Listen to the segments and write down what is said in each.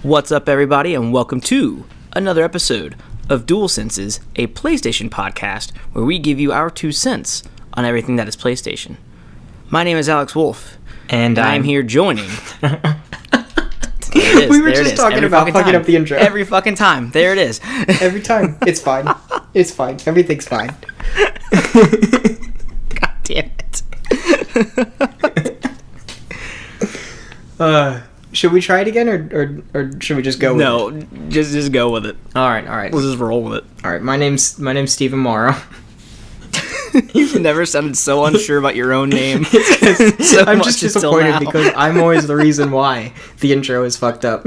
What's up, everybody, and welcome to another episode of Dual Senses, a PlayStation podcast where we give you our 2 cents on everything that is PlayStation. My name is Alex Wolf, and I'm here joining. We were just talking about fucking up the intro. Every fucking time. There it is. Every time. It's fine. It's fine. Everything's fine. God damn it. Should we try it again, or should we just go with it? No, just go with it. All right. We'll just roll with it. All right, my name's Stephen Morrow. You've never sounded so unsure about your own name. So I'm just disappointed because I'm always the reason why the intro is fucked up.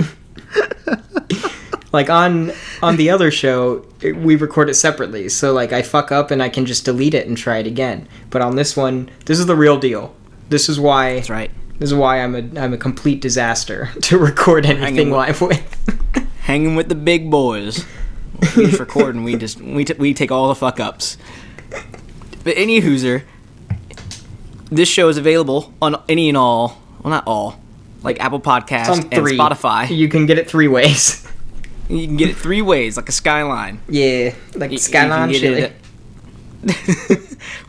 Like on the other show, we record it separately, so like I fuck up and I can just delete it and try it again. But on this one, this is the real deal. This is why. That's right. This is why I'm a complete disaster to record anything live with. Hanging with the big boys. We just record and we take all the fuck ups. But any hooser, this show is available on any and all, well, not all, like Apple Podcasts and Spotify. You can get it 3 ways. You can get it 3 ways, like a skyline. Yeah, like skyline chili.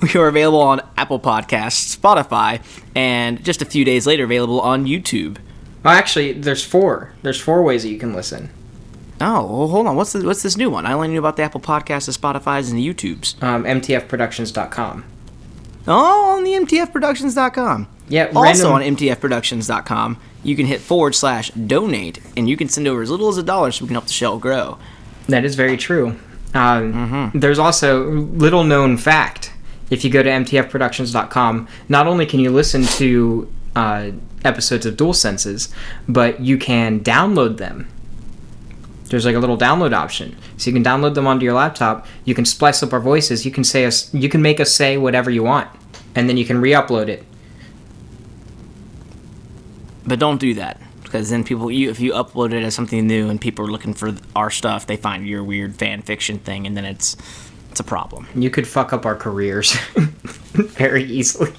We are available on Apple Podcasts, Spotify, and just a few days later available on YouTube. Well, actually, there's 4. There's 4 ways that you can listen. Oh, well, hold on. What's this new one? I only knew about the Apple Podcasts, the Spotifys, and the YouTubes. MTFproductions.com. Oh, on the MTFproductions.com. Yeah. Also on MTFproductions.com, you can hit /donate, and you can send over as little as $1 so we can help the show grow. That is very true. There's also little known fact. If you go to mtfproductions.com, not only can you listen to episodes of Dual Senses, but you can download them. There's like a little download option, so you can download them onto your laptop. You can splice up our voices. You can make us say whatever you want, and then you can re-upload it. But don't do that, because then if you upload it as something new and people are looking for our stuff, they find your weird fan fiction thing, and then it's a problem. You could fuck up our careers very easily.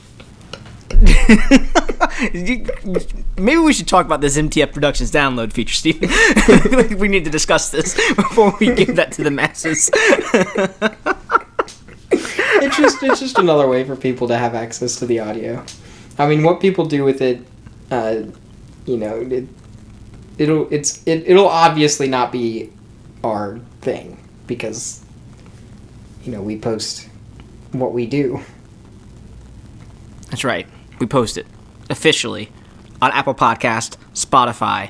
Maybe we should talk about this MTF Productions download feature, Steve. I feel like we need to discuss this before we give that to the masses. It's just another way for people to have access to the audio. I mean, what people do with it, it'll obviously not be our thing because, we post what we do. That's right. We post it officially on Apple Podcast, Spotify,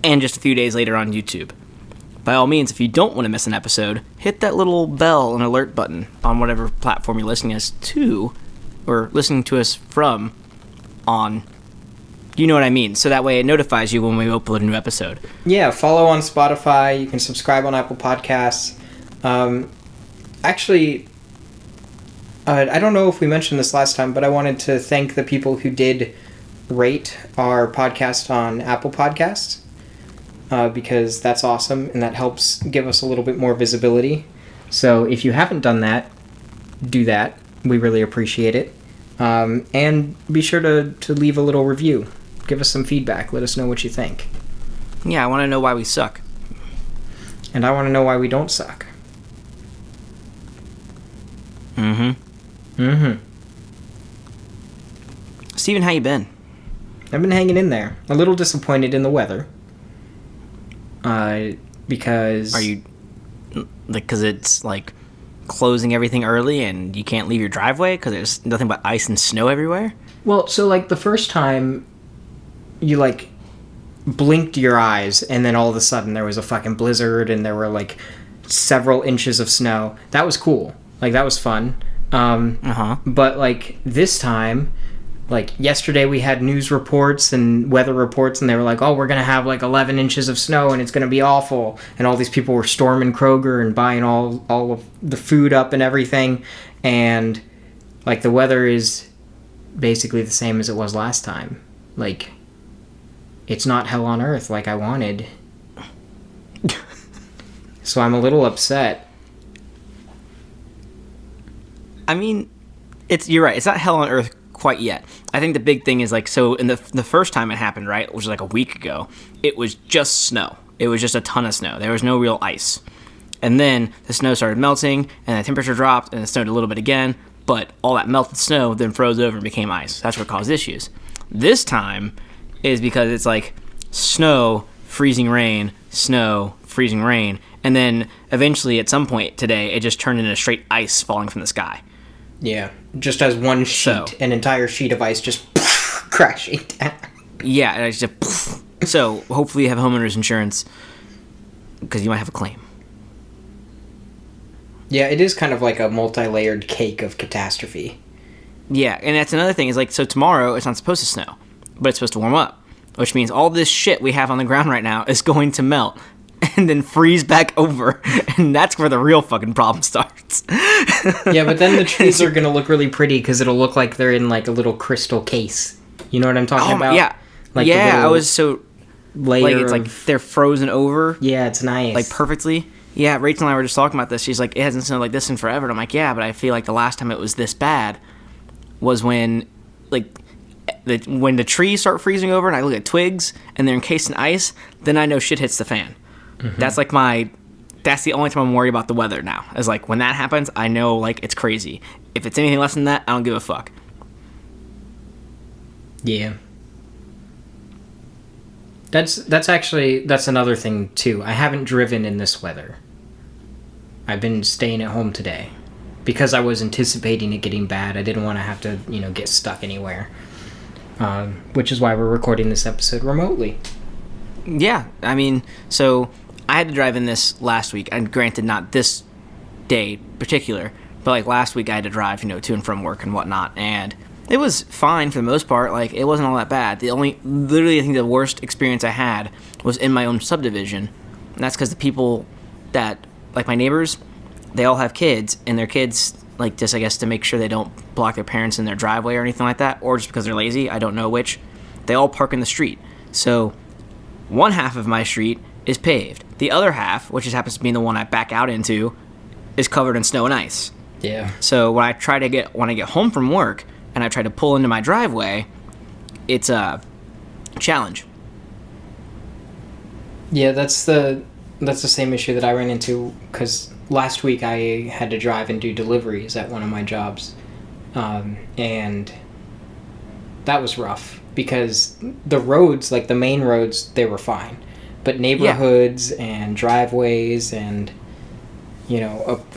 and just a few days later on YouTube. By all means, if you don't want to miss an episode, hit that little bell and alert button on whatever platform you're listening to us from on. You know what I mean? So that way it notifies you when we upload a new episode. Yeah, follow on Spotify. You can subscribe on Apple Podcasts. Actually, I don't know if we mentioned this last time, but I wanted to thank the people who did rate our podcast on Apple Podcasts, because that's awesome, and that helps give us a little bit more visibility. So if you haven't done that, do that. We really appreciate it. And be sure to leave a little review. Give us some feedback. Let us know what you think. Yeah, I want to know why we suck. And I want to know why we don't suck. Steven, how you been? I've been hanging in there. A little disappointed in the weather. Because... Are you... Because it's, like, closing everything early and you can't leave your driveway because there's nothing but ice and snow everywhere? Well, so, like, the first time you, like, blinked your eyes and then all of a sudden there was a fucking blizzard and there were, like, several inches of snow. That was cool. Like, that was fun. But, like, this time, like, yesterday we had news reports and weather reports, and they were like, oh, we're going to have, like, 11 inches of snow, and it's going to be awful. And all these people were storming Kroger and buying all of the food up and everything. And, like, the weather is basically the same as it was last time. Like, it's not hell on earth like I wanted. So I'm a little upset. I mean, you're right. It's not hell on earth quite yet. I think the big thing is, like, so in the first time it happened, right, which was like a week ago, it was just snow. It was just a ton of snow. There was no real ice. And then the snow started melting, and the temperature dropped, and it snowed a little bit again, but all that melted snow then froze over and became ice. That's what caused issues. This time is because it's like snow, freezing rain, snow, freezing rain, and then eventually at some point today, it just turned into straight ice falling from the sky. Yeah, just as one sheet, an entire sheet of ice just crashing down. Yeah, and it's just... So, hopefully you have homeowner's insurance, because you might have a claim. Yeah, it is kind of like a multi-layered cake of catastrophe. Yeah, and that's another thing, is like, so tomorrow it's not supposed to snow, but it's supposed to warm up, which means all this shit we have on the ground right now is going to melt and then freeze back over, and that's where the real fucking problem starts. Yeah, but then the trees are going to look really pretty because it'll look like they're in like a little crystal case. You know what I'm talking about? Yeah. Like yeah, I was so... Layer like, it's like they're frozen over. Yeah, it's nice. Like, perfectly. Yeah, Rachel and I were just talking about this. She's like, it hasn't snowed like this in forever. And I'm like, yeah, but I feel like the last time it was this bad was when, like, when the trees start freezing over and I look at twigs and they're encased in ice, then I know shit hits the fan. Mm-hmm. That's like that's the only time I'm worried about the weather now. Is like, when that happens, I know, like, it's crazy. If it's anything less than that, I don't give a fuck. Yeah. That's another thing too. I haven't driven in this weather. I've been staying at home today because I was anticipating it getting bad. I didn't want to have to, get stuck anywhere. Which is why we're recording this episode remotely. Yeah, I mean, so I had to drive in this last week, and granted, not this day particular, but like last week I had to drive, to and from work and whatnot, and it was fine for the most part. Like, it wasn't all that bad. Literally, I think the worst experience I had was in my own subdivision. And that's because the people that, like my neighbors, they all have kids, and their kids, like, just, I guess, to make sure they don't block their parents in their driveway or anything like that, or just because they're lazy, I don't know which, they all park in the street. So, one half of my street is paved. The other half, which just happens to be the one I back out into, is covered in snow and ice. Yeah. So, when I get home from work, and I try to pull into my driveway, it's a challenge. Yeah, that's the same issue that I ran into, because last week I had to drive and do deliveries at one of my jobs, and that was rough, because the roads, like the main roads, they were fine, but neighborhoods and driveways and,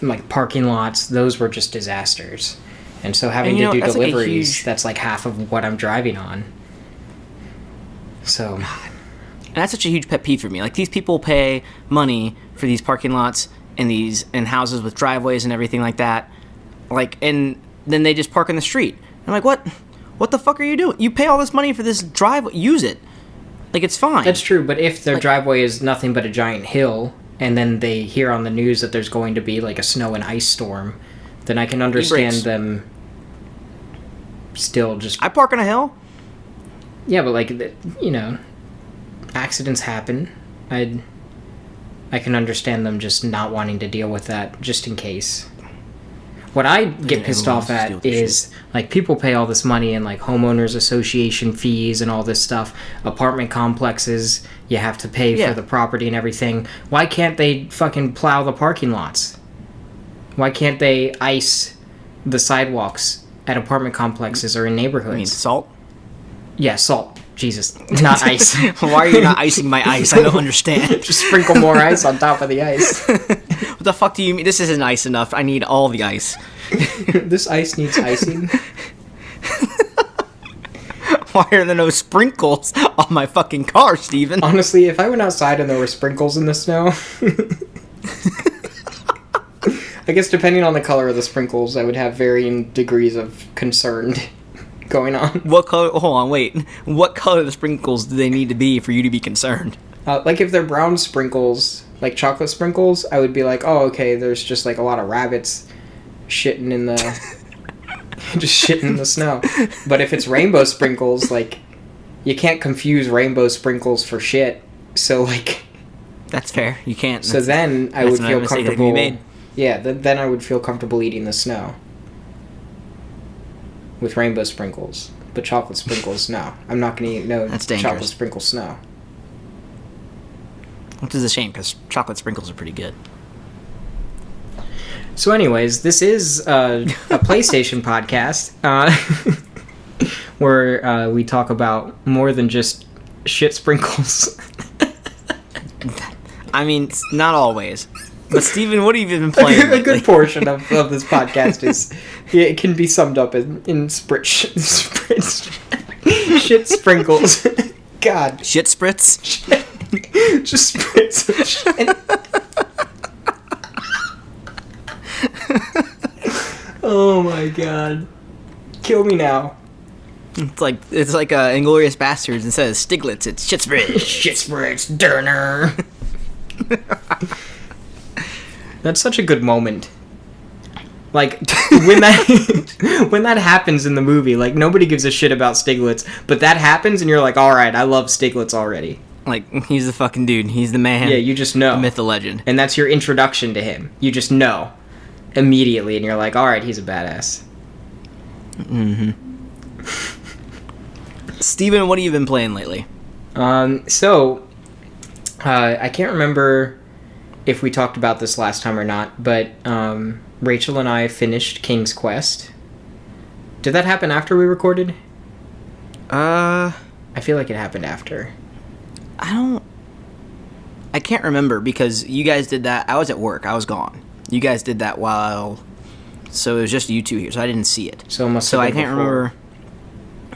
like parking lots, those were just disasters. And so having to do deliveries, that's like half of what I'm driving on. So... And that's such a huge pet peeve for me. Like, these people pay money for these parking lots and houses with driveways and everything like that. Like, and then they just park in the street. I'm like, what? What the fuck are you doing? You pay all this money for this driveway. Use it. Like, it's fine. That's true, but if their driveway is nothing but a giant hill, and then they hear on the news that there's going to be, like, a snow and ice storm, then I can understand them still just... I park on a hill. Yeah, but, like, accidents happen. I can understand them just not wanting to deal with that, just in case. What I get pissed off at is, like, people pay all this money in, like, homeowners association fees and all this stuff. Apartment complexes, you have to pay for the property and everything. Why can't they fucking plow the parking lots? Why can't they ice the sidewalks at apartment complexes or in neighborhoods? You mean salt? Yeah, salt. Jesus. Not ice. Why are you not icing my ice? I don't understand. Just sprinkle more ice on top of the ice. What the fuck do you mean? This isn't ice enough. I need all the ice. This ice needs icing. Why are there no sprinkles on my fucking car, Steven? Honestly, if I went outside and there were sprinkles in the snow... I guess depending on the color of the sprinkles, I would have varying degrees of concern going on. What color? Hold on, wait. What color of the sprinkles do they need to be for you to be concerned? Like if they're brown sprinkles, like chocolate sprinkles, I would be like, oh, okay, there's just like a lot of rabbits shitting in the... just shitting in the snow. But if it's rainbow sprinkles, like, you can't confuse rainbow sprinkles for shit. So, like... That's fair. You can't. So then I would feel comfortable... Yeah, then I would feel comfortable eating the snow. with rainbow sprinkles. But chocolate sprinkles, no. I'm not going to eat no That's dangerous. chocolate sprinkle snow. Which is a shame, because chocolate sprinkles are pretty good. So anyways, this is a PlayStation podcast where we talk about more than just shit sprinkles. I mean, not always. But Steven, what have you been playing A lately? good portion of this podcast is it can be summed up in shit sprinkles. God. Shit spritz? Just spritz of shit. Oh my god. Kill me now. It's like Inglourious Bastards. Instead of Stiglitz, it's shit spritz. Shit spritz, Durner. That's such a good moment. Like when that happens in the movie, like nobody gives a shit about Stiglitz, but that happens and you're like, all right, I love Stiglitz already. Like, he's the fucking dude. He's the man. Yeah, you just know. The myth, the legend. And that's your introduction to him. You just know immediately, and you're like, all right, he's a badass. Mm-hmm. Steven, what have you been playing lately? I can't remember if we talked about this last time or not, but Rachel and I finished King's Quest. Did that happen after we recorded? I feel like it happened after. I can't remember, because you guys did that. I was at work. I was gone. You guys did that so it was just you two here, so I didn't see it. So I can't remember.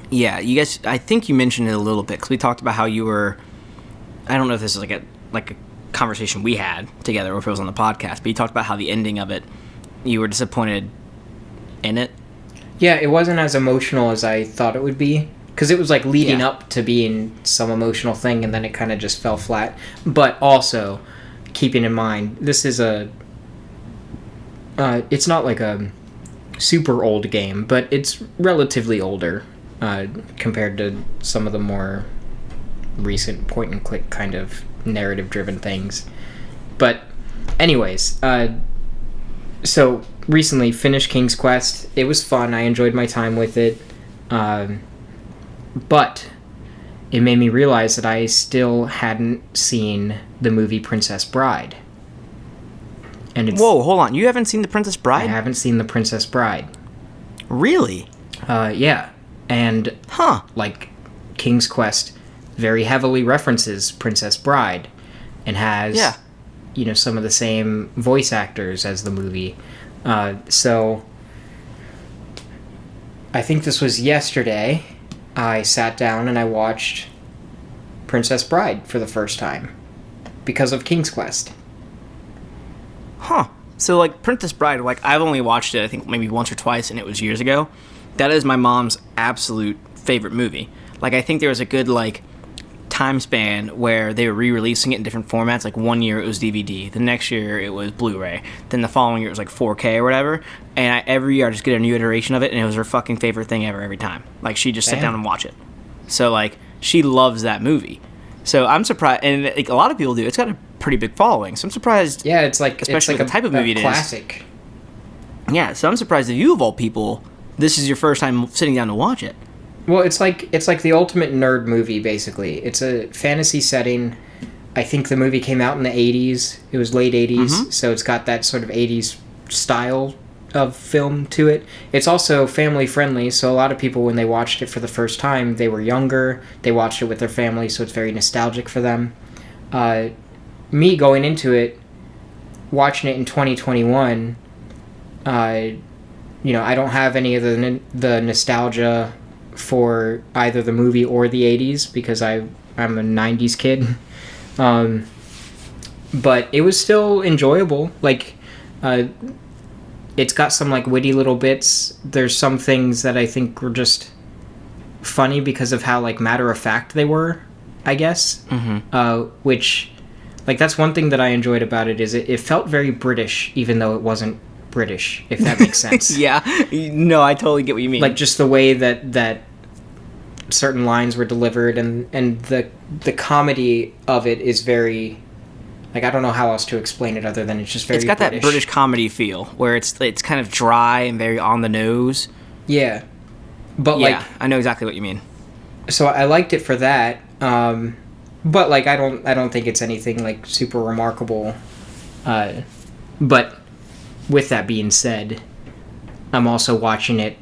Yeah, you guys, I think you mentioned it a little bit, because we talked about how you were, I don't know if this is like a conversation we had together or if it was on the podcast, but you talked about how the ending of it, you were disappointed in it. Yeah, it wasn't as emotional as I thought it would be. Because it was like leading up to being some emotional thing, and then it kind of just fell flat. But also, keeping in mind, this is it's not like a super old game, but it's relatively older compared to some of the more recent point-and-click kind of narrative-driven things. But anyways, so recently finished King's Quest. It was fun. I enjoyed my time with it. But it made me realize that I still hadn't seen the movie Princess Bride. And Whoa, hold on. You haven't seen The Princess Bride? I haven't seen The Princess Bride. Really? Yeah. And, like, King's Quest very heavily references Princess Bride and has, some of the same voice actors as the movie. So, I think this was yesterday. I sat down and I watched Princess Bride for the first time because of King's Quest. So, like, Princess Bride, like, I've only watched it, I think, maybe once or twice, and it was years ago. That is my mom's absolute favorite movie. Like, I think there was a good, like, time span where they were re-releasing it in different formats. Like, one year it was DVD, the next year it was Blu-ray, then the following year it was, like, 4K or whatever, and every year I just get a new iteration of it, and it was her fucking favorite thing ever every time. Like, she'd just sit down and watch it. So, like, she loves that movie. So I'm surprised, and like, a lot of people do. It's got a pretty big following, so I'm surprised. Yeah, it's like especially it's like the type of movie it is. Classic. Yeah, so I'm surprised that you, of all people, this is your first time sitting down to watch it. Well, it's like the ultimate nerd movie, basically. It's a fantasy setting. I think the movie came out in the 80s. It was late 80s, so it's got that sort of 80s style of film to it. It's also family friendly, so a lot of people, when they watched it for the first time, they were younger. They watched it with their family, so it's very nostalgic for them. Me going into it, watching it in 2021, I don't have any of the nostalgia for either the movie or the 80s because I'm a 90s kid. But it was still enjoyable. Like, it's got some, like, witty little bits. There's some things that I think were just funny because of how, like, matter-of-fact they were, I guess. Which, like, that's one thing that I enjoyed about it, is it felt very British, even though it wasn't British, if that makes sense. Yeah. No, I totally get what you mean. Like, just the way that certain lines were delivered, and the comedy of it is very... Like, I don't know how else to explain it other than it's just very It's got British. that British comedy feel, where it's kind of dry and very on the nose. Yeah. But Yeah, I know exactly what you mean. so I liked it for that. But like, I don't think it's anything like super remarkable. But with that being said, I'm also watching it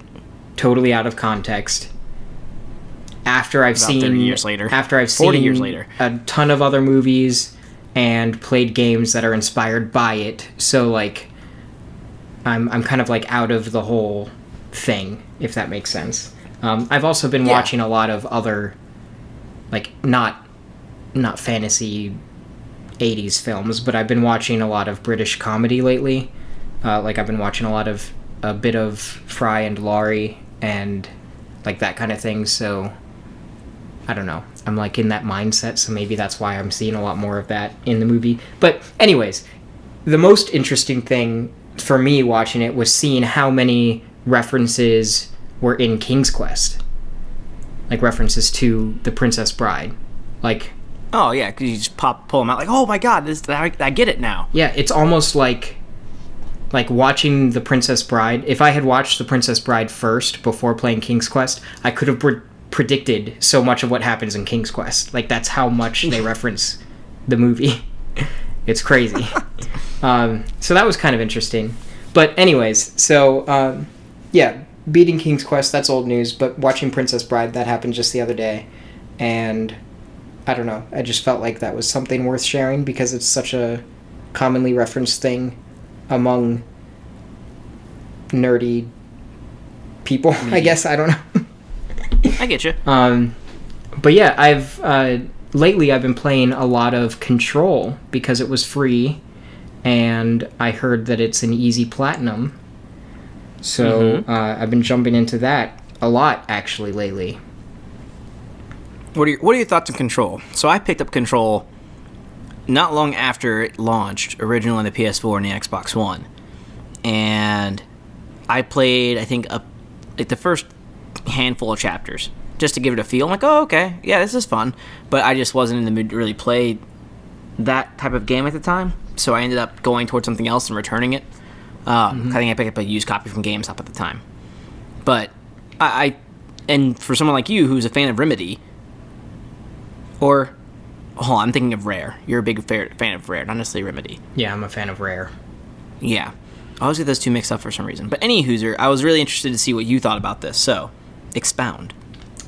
totally out of context. After I've About seen 30 years later. after I've 40 seen years later. a ton of other movies and played games that are inspired by it. So like, I'm kind of like out of the whole thing, if that makes sense. I've also been watching a lot of other, like, not fantasy 80s films, but I've been watching a lot of British comedy lately. Like, I've been watching a bit of Fry and Laurie and like that kind of thing. So I don't know. I'm like in that mindset, so maybe that's why I'm seeing a lot more of that in the movie. But anyways, the most interesting thing for me watching it was seeing how many references were in King's Quest. Like references to The Princess Bride. Like, Oh yeah, because you just pull them out like, oh my god, I get it now. yeah, it's almost like watching The Princess Bride. If I had watched The Princess Bride first before playing King's Quest, I could have predicted so much of what happens in King's Quest. Like, that's how much they reference the movie. It's crazy. So that was kind of interesting. But anyways, so yeah, beating King's Quest, that's old news, but watching Princess Bride, that happened just the other day. And I don't know, I just felt like that was something worth sharing because it's such a commonly referenced thing among nerdy people, I guess. I don't know. I get you. But yeah, lately I've been playing a lot of Control because it was free, and I heard that it's an easy platinum. So I've been jumping into that a lot actually lately. What are your thoughts on Control? So I picked up Control not long after it launched, originally on the PS4 and the Xbox One, and I played, I think, like the first handful of chapters just to give it a feel. I'm like, oh, okay, yeah, this is fun, but I just wasn't in the mood to really play that type of game at the time, so I ended up going towards something else and returning it. I think I picked up a used copy from GameStop at the time, but and for someone like you who's a fan of Remedy, or I'm thinking of Rare. You're a big fan of Rare, not necessarily Remedy. Yeah, I'm a fan of Rare. Yeah. I always get those two mixed up for some reason. But any hooser, I was really interested to see what you thought about this, so expound.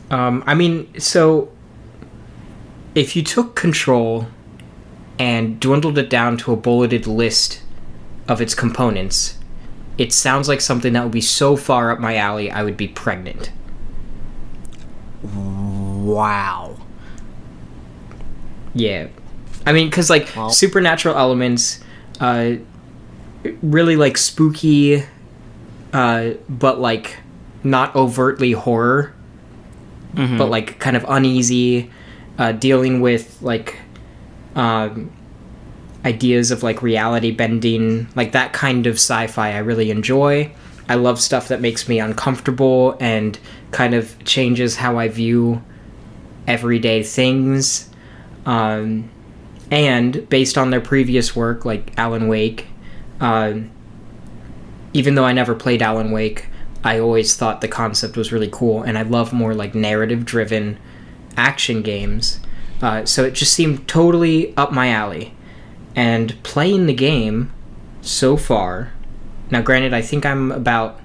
I mean, so if you took Control and dwindled it down to a bulleted list of its components, it sounds like something that would be so far up my alley I would be pregnant. Wow. Yeah. I mean, because, like, supernatural elements, really, like, spooky, but, like, not overtly horror, but, like, kind of uneasy, dealing with, like, ideas of, like, reality bending, like, that kind of sci-fi I really enjoy. I love stuff that makes me uncomfortable and kind of changes how I view everyday things. And based on their previous work, like Alan Wake, even though I never played Alan Wake, I always thought the concept was really cool, and I love more like narrative-driven action games. So it just seemed totally up my alley. And playing the game so far, now granted, I think I'm about,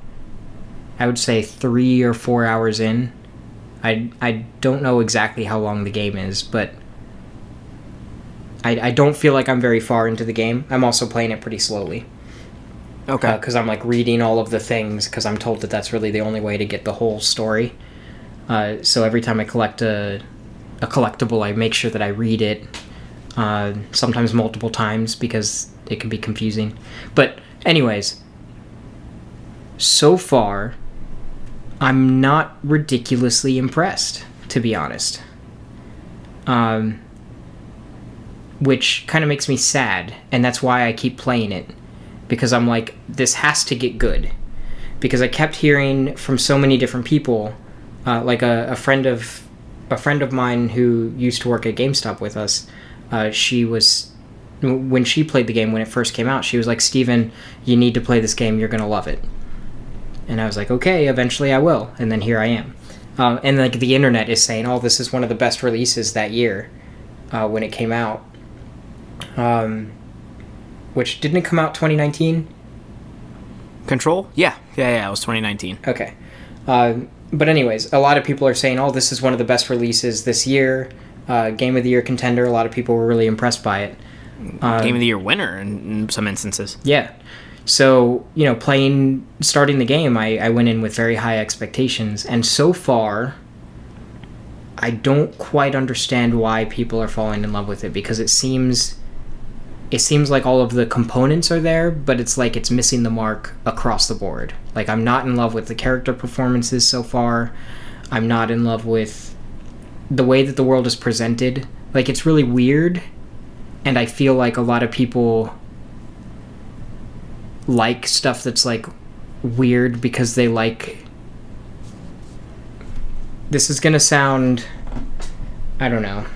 I would say 3 or 4 hours in. I don't know exactly how long the game is, but I don't feel like I'm very far into the game. I'm also playing it pretty slowly. Okay. Because I'm like reading all of the things, because I'm told that that's really the only way to get the whole story. So every time I collect a collectible, I make sure that I read it, sometimes multiple times, because it can be confusing. But anyways, so far, I'm not ridiculously impressed, to be honest. Which kind of makes me sad, and that's why I keep playing it. Because I'm like, this has to get good. Because I kept hearing from so many different people, like a friend of mine who used to work at GameStop with us, when she played the game when it first came out, she was like, Steven, you need to play this game, you're going to love it. And I was like, okay, eventually I will. And then here I am. And like the internet is saying, oh, this is one of the best releases that year when it came out. Which, didn't it come out 2019? Control? Yeah. It was 2019. Okay. But anyways, a lot of people are saying, oh, this is one of the best releases this year. Game of the Year contender. A lot of people were really impressed by it. Game of the Year winner in some instances. Yeah. So, starting the game, I went in with very high expectations. And so far, I don't quite understand why people are falling in love with it, because it seems like all of the components are there, but it's like it's missing the mark across the board. Like, I'm not in love with the character performances so far. I'm not in love with the way that the world is presented. Like, it's really weird, and I feel like a lot of people like stuff that's like weird because they like, this is gonna sound, I don't know,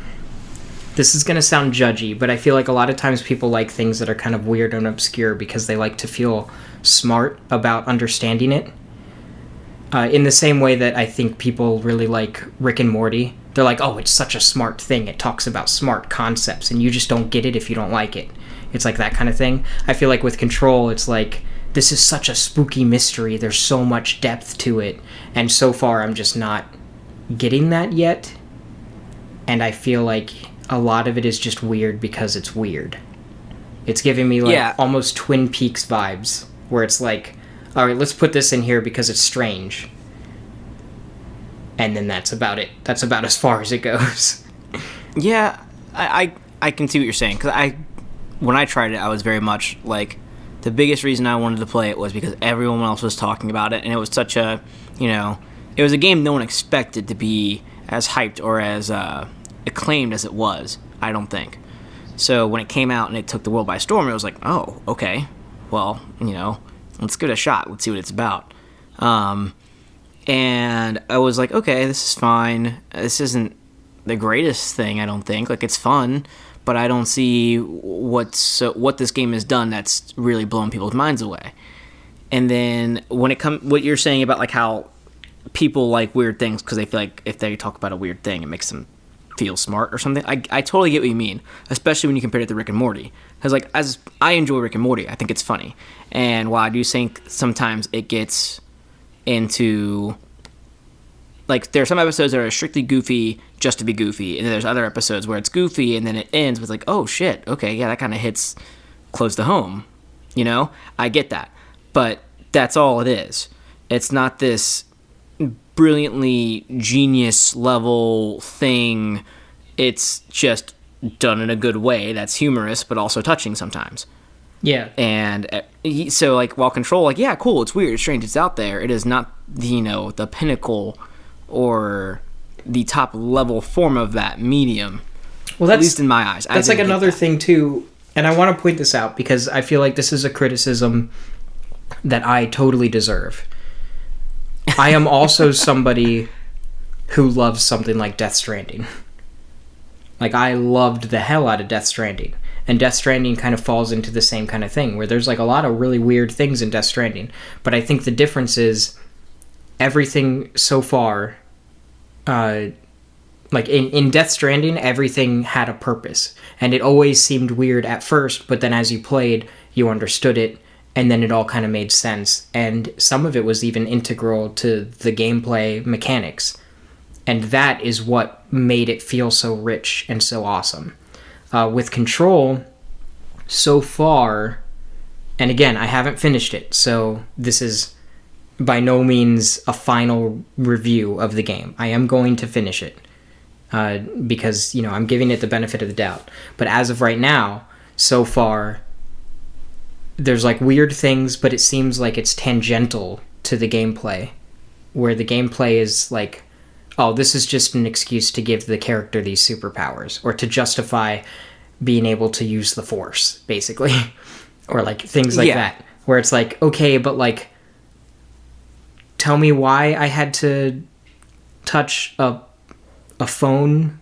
this is gonna sound judgy, but I feel like a lot of times people like things that are kind of weird and obscure because they like to feel smart about understanding it, in the same way that I think people really like Rick and Morty. They're like, oh, it's such a smart thing, it talks about smart concepts, and you just don't get it if you don't like it. It's like that kind of thing. I feel like with Control, it's like, this is such a spooky mystery. There's so much depth to it. And so far, I'm just not getting that yet. And I feel like a lot of it is just weird because it's weird. It's giving me almost Twin Peaks vibes, where it's like, all right, let's put this in here because it's strange. And then that's about it. That's about as far as it goes. Yeah, I can see what you're saying, because when I tried it, I was very much like, the biggest reason I wanted to play it was because everyone else was talking about it, and it was such a, it was a game no one expected to be as hyped or as acclaimed as it was, I don't think. So when it came out and it took the world by storm, it was like, oh, okay, well, let's give it a shot. Let's see what it's about. And I was like, okay, this is fine. This isn't the greatest thing, I don't think. Like, it's fun, but I don't see what this game has done that's really blown people's minds away. And then when it comes, what you're saying about like how people like weird things because they feel like if they talk about a weird thing, it makes them feel smart or something. I totally get what you mean, especially when you compare it to Rick and Morty. Because like, as I enjoy Rick and Morty, I think it's funny. And while I do think sometimes it gets into, like, there are some episodes that are strictly goofy just to be goofy, and then there's other episodes where it's goofy and then it ends with like, oh shit, okay, yeah, that kind of hits close to home. I get that, but that's all it is. It's not this brilliantly genius level thing. It's just done in a good way that's humorous but also touching sometimes. Yeah. And so like, while Control, like, yeah, cool, it's weird, it's strange, it's out there, it is not the pinnacle or the top level form of that medium. Well, that's, at least in my eyes. That's like another thing too, and I want to point this out because I feel like this is a criticism that I totally deserve. I am also somebody who loves something like Death Stranding. Like, I loved the hell out of Death Stranding. And Death Stranding kind of falls into the same kind of thing, where there's like a lot of really weird things in Death Stranding. But I think the difference is everything so far, like in Death Stranding, everything had a purpose. And it always seemed weird at first, but then as you played, you understood it, and then it all kind of made sense. And some of it was even integral to the gameplay mechanics. And that is what made it feel so rich and so awesome. With Control, so far, and again, I haven't finished it, so this is by no means a final review of the game. I am going to finish it, because, I'm giving it the benefit of the doubt. But as of right now, so far, there's like weird things, but it seems like it's tangential to the gameplay, where the gameplay is like, oh, this is just an excuse to give the character these superpowers, or to justify being able to use the Force, basically. Or like things like that, where it's like, okay, but like, tell me why I had to touch a phone,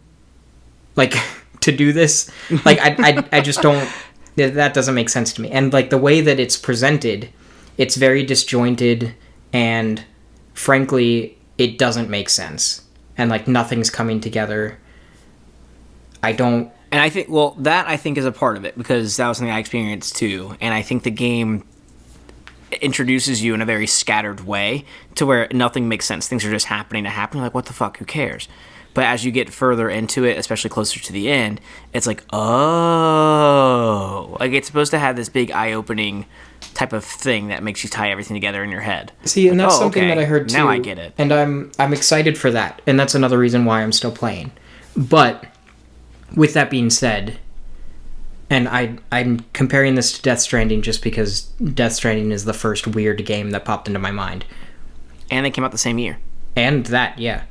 like, to do this. Like, I just don't, that doesn't make sense to me. And like the way that it's presented, it's very disjointed, and frankly, it doesn't make sense. And, like, nothing's coming together. And I think, well, that I think is a part of it, because that was something I experienced too. And I think the game introduces you in a very scattered way to where nothing makes sense. Things are just happening to happen. You're like, what the fuck? Who cares? But as you get further into it, especially closer to the end, it's like, oh, like it's supposed to have this big eye-opening type of thing that makes you tie everything together in your head. See, and that's something that I heard too. Now I get it. And I'm excited for that. And that's another reason why I'm still playing. But with that being said, and I'm comparing this to Death Stranding just because Death Stranding is the first weird game that popped into my mind. And they came out the same year. And that, yeah.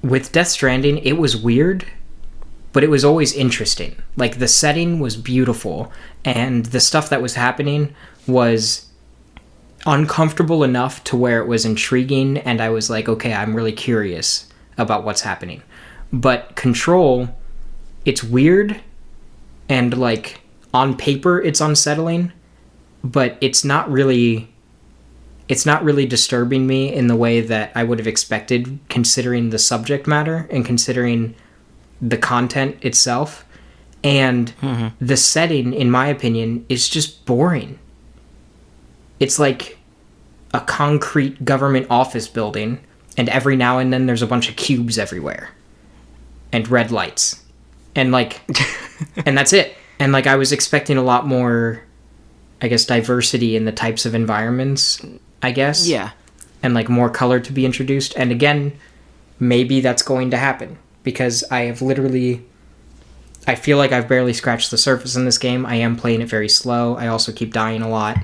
With Death Stranding, it was weird, but it was always interesting. Like, the setting was beautiful, and the stuff that was happening was uncomfortable enough to where it was intriguing, and I was like, okay, I'm really curious about what's happening. But Control, it's weird, and, like, on paper, it's unsettling, but it's not really disturbing me in the way that I would have expected, considering the subject matter and considering the content itself. And the setting, in my opinion, is just boring. It's like a concrete government office building, and every now and then there's a bunch of cubes everywhere. And red lights. And, like, and that's it. And, like, I was expecting a lot more, I guess, diversity in the types of environments, I guess. Yeah. And, like, more color to be introduced. And again, maybe that's going to happen. Because I feel like I've barely scratched the surface in this game. I am playing it very slow. I also keep dying a lot.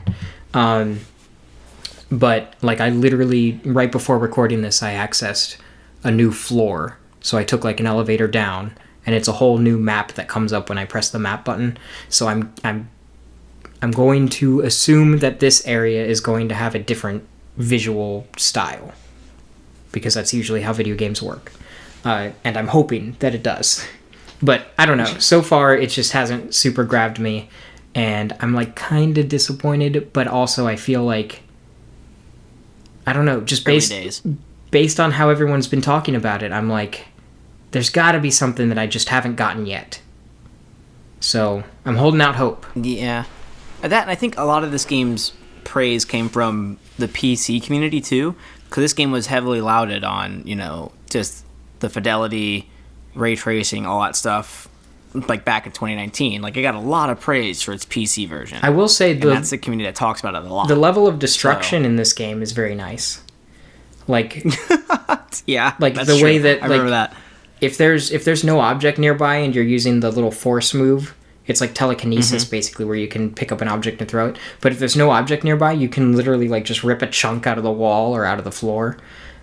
But, like, I literally, right before recording this, I accessed a new floor. So I took, like, an elevator down. And it's a whole new map that comes up when I press the map button. So I'm going to assume that this area is going to have a different visual style, because that's usually how video games work. And I'm hoping that it does. But I don't know. So far, it just hasn't super grabbed me. And I'm, like, kind of disappointed. But also, I feel like, I don't know, just based on how everyone's been talking about it, I'm like, there's got to be something that I just haven't gotten yet. So, I'm holding out hope. Yeah. That, I think a lot of this game's praise came from the PC community, too. Because this game was heavily lauded on, you know, just the fidelity, ray tracing, all that stuff, like, back in 2019. Like, it got a lot of praise for its PC version. I will say, and that's the community that talks about it a lot. The level of destruction in this game is very nice. Like... yeah, like, that's the true. way that... I remember that. If there's no object nearby and you're using the little force move, it's like telekinesis, basically, where you can pick up an object and throw it. But if there's no object nearby, you can literally, like, just rip a chunk out of the wall or out of the floor.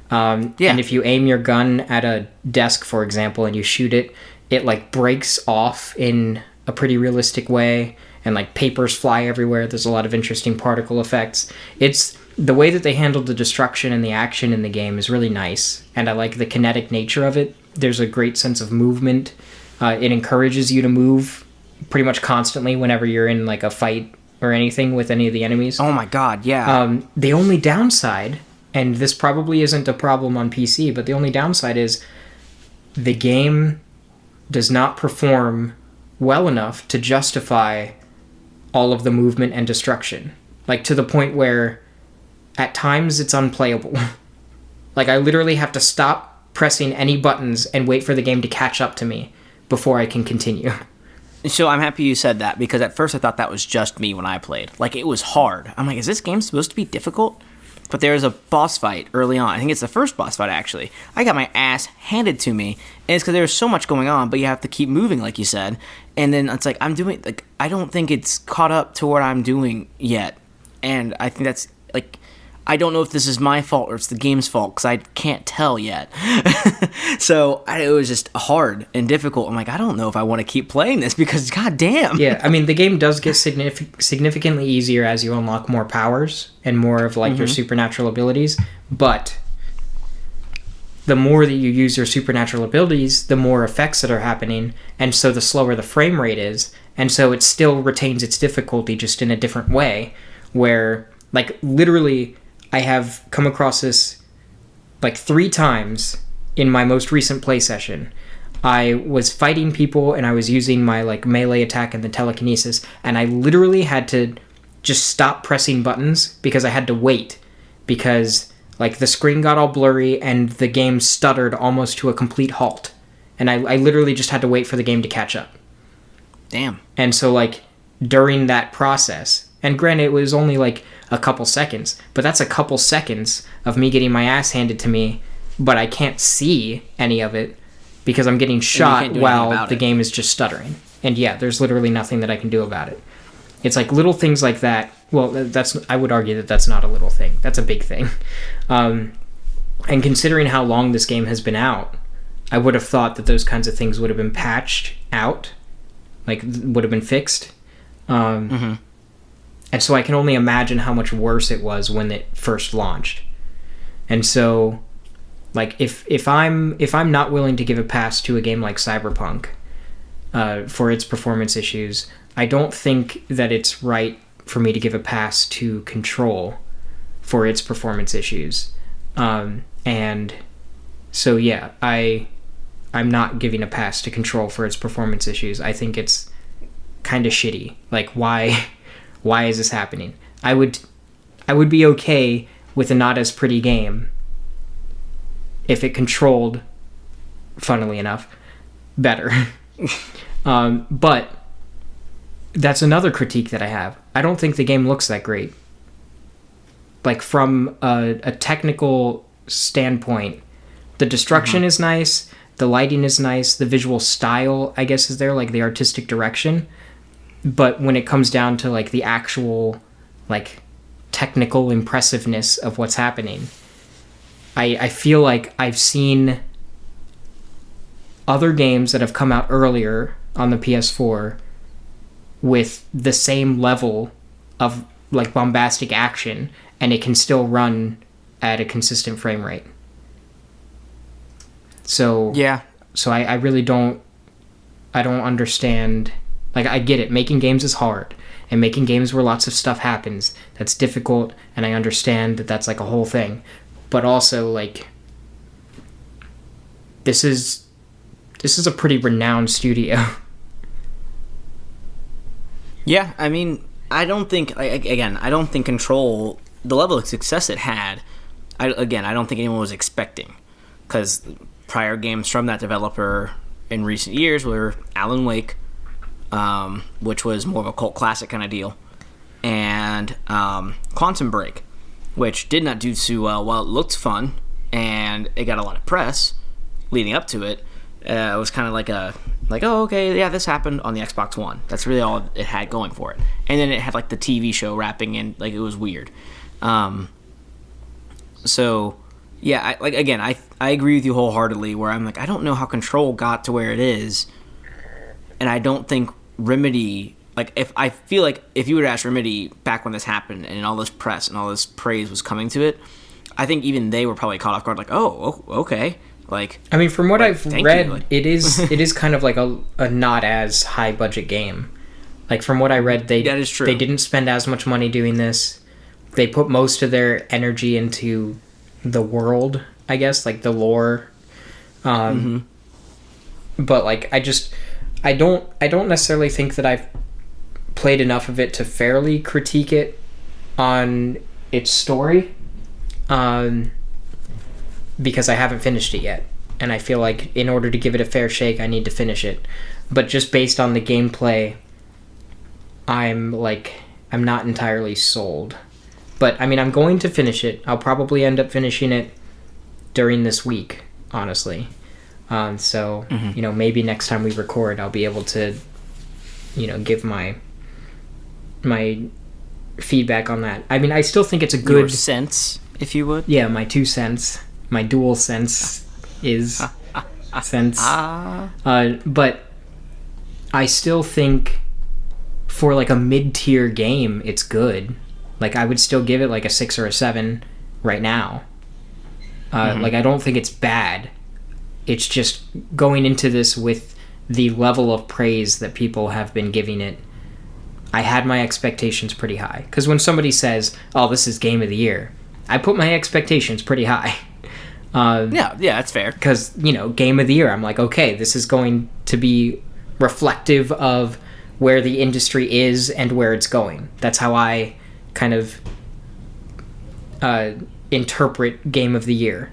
And if you aim your gun at a desk, for example, and you shoot it, it, like, breaks off in a pretty realistic way, and, like, papers fly everywhere. There's a lot of interesting particle effects. It's... The way that they handled the destruction and the action in the game is really nice, and I like the kinetic nature of it. There's a great sense of movement. It encourages you to move pretty much constantly whenever you're in, like, a fight or anything with any of the enemies. Oh my god, yeah. The only downside, and this probably isn't a problem on PC, but the only downside is the game does not perform well enough to justify all of the movement and destruction. Like, to the point where at times it's unplayable. Like, I literally have to stop pressing any buttons and wait for the game to catch up to me before I can continue. So I'm happy you said that, because at first I thought that was just me when I played. Like, it was hard. I'm like, is this game supposed to be difficult? But there's a boss fight early on. I think it's the first boss fight, actually. I got my ass handed to me, and it's because there's so much going on, but you have to keep moving, like you said. And then it's like, I don't think it's caught up to what I'm doing yet. And I think that's, like... I don't know if this is my fault or it's the game's fault, because I can't tell yet. So it was just hard and difficult. I'm like, I don't know if I want to keep playing this, because goddamn. Yeah, I mean, the game does get significantly easier as you unlock more powers and more of, like, your supernatural abilities. But the more that you use your supernatural abilities, the more effects that are happening, and so the slower the frame rate is. And so it still retains its difficulty, just in a different way, where... Like, literally, I have come across this, like, 3 times in my most recent play session. I was fighting people, and I was using my, like, melee attack and the telekinesis, and I literally had to just stop pressing buttons because I had to wait. Because, like, the screen got all blurry, and the game stuttered almost to a complete halt. And I literally just had to wait for the game to catch up. Damn. And so, like, during that process, and granted, it was only, like, a couple seconds, but that's a couple seconds of me getting my ass handed to me, but I can't see any of it because I'm getting shot while the game is just stuttering. And yeah, there's literally nothing that I can do about it. It's like little things like that. Well, I would argue that that's not a little thing. That's a big thing. And considering how long this game has been out, I would have thought that those kinds of things would have been patched out, like, would have been fixed. And so I can only imagine how much worse it was when it first launched. And so, like, if I'm not willing to give a pass to a game like Cyberpunk for its performance issues, I don't think that it's right for me to give a pass to Control for its performance issues. And so, yeah, I'm not giving a pass to Control for its performance issues. I think it's kind of shitty. Like, why is this happening? I would be okay with a not as pretty game if it controlled, funnily enough, better. But that's another critique that I have. I don't think the game looks that great. Like, from a technical standpoint, the destruction is nice, the lighting is nice, the visual style, I guess, is there, like, the artistic direction. But when it comes down to, like, the actual, like, technical impressiveness of what's happening, I feel like I've seen other games that have come out earlier on the PS4 with the same level of, like, bombastic action, and it can still run at a consistent frame rate. So yeah, so I really don't understand. Like, I get it, making games is hard, and making games where lots of stuff happens, that's difficult, and I understand that that's, like, a whole thing. But also, like, this is a pretty renowned studio. Yeah, I mean, I don't think Control, the level of success it had, I don't think anyone was expecting. Because prior games from that developer in recent years were Alan Wake, which was more of a cult classic kind of deal, and Quantum Break, which did not do too well. While it looked fun, and it got a lot of press leading up to it, it was kind of like oh, okay, yeah, this happened on the Xbox One. That's really all it had going for it. And then it had, like, the TV show wrapping in, like, it was weird. So, yeah, I agree with you wholeheartedly, where I'm like, I don't know how Control got to where it is, and I don't think Remedy, like, I feel like if you would ask Remedy back when this happened and all this press and all this praise was coming to it, I think even they were probably caught off guard, like, oh, okay. Like, I mean, from what I've read, like, it is kind of like a not as high budget game. Like, from what I read, that is true. They didn't spend as much money doing this. They put most of their energy into the world, I guess, like the lore. But, like, I don't necessarily think that I've played enough of it to fairly critique it on its story. Because I haven't finished it yet, and I feel like in order to give it a fair shake, I need to finish it. But just based on the gameplay, I'm not entirely sold. But, I mean, I'm going to finish it. I'll probably end up finishing it during this week, honestly. So, you know, maybe next time we record, I'll be able to, you know, give my feedback on that. I mean, I still think it's a good... Your sense, if you would. Yeah, my 2 cents. My dual sense is sense. But I still think for, like, a mid-tier game, it's good. Like, I would still give it, like, a 6 or a 7 right now. Like, I don't think it's bad. It's just going into this with the level of praise that people have been giving it. I had my expectations pretty high. Because when somebody says, oh, this is game of the year, I put my expectations pretty high. Yeah, that's fair. Because, game of the year, I'm like, okay, this is going to be reflective of where the industry is and where it's going. That's how I kind of interpret game of the year.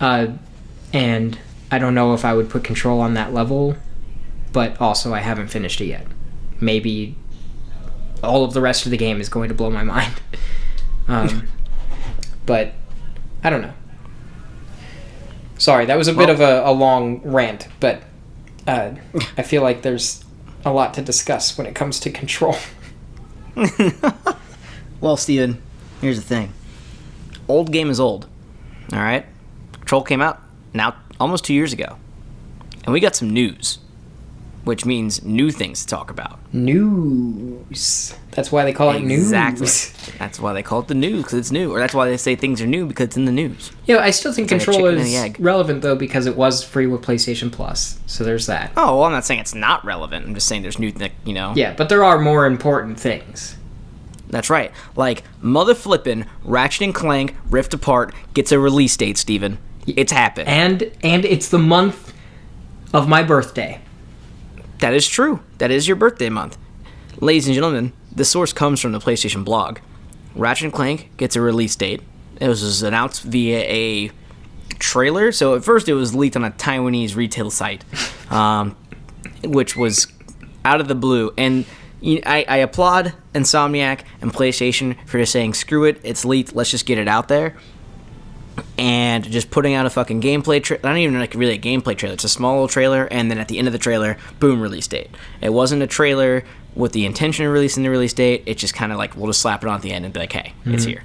And I don't know if I would put Control on that level, but also I haven't finished it yet. Maybe all of the rest of the game is going to blow my mind. But I don't know. Sorry, that was a bit of a long rant, but I feel like there's a lot to discuss when it comes to Control. Well, Steven, here's the thing. Old game is old. All right? Control came out now almost 2 years ago. And we got some news, which means new things to talk about. News. That's why they call it news. Exactly. That's why they call it the news, because it's new. Or that's why they say things are new, because it's in the news. Yeah, I still think It's like a Control chicken and is the egg. relevant, though, because it was free with PlayStation Plus. So there's that. Oh, well, I'm not saying it's not relevant. I'm just saying there's new, Yeah, but there are more important things. That's right. Like, mother flippin' Ratchet and Clank Rift Apart gets a release date, Steven. It's happened. And it's the month of my birthday. That is true. That is your birthday month. Ladies and gentlemen, the source comes from the PlayStation blog. Ratchet and Clank gets a release date. It was announced via a trailer. So at first it was leaked on a Taiwanese retail site, which was out of the blue. And I applaud Insomniac and PlayStation for just saying, screw it, it's leaked, let's just get it out there. And just putting out a fucking gameplay trailer. Not even like really a gameplay trailer. It's a small little trailer, and then at the end of the trailer, boom, release date. It wasn't a trailer with the intention of releasing the release date. It's just kind of like, we'll just slap it on at the end and be like, hey, it's here.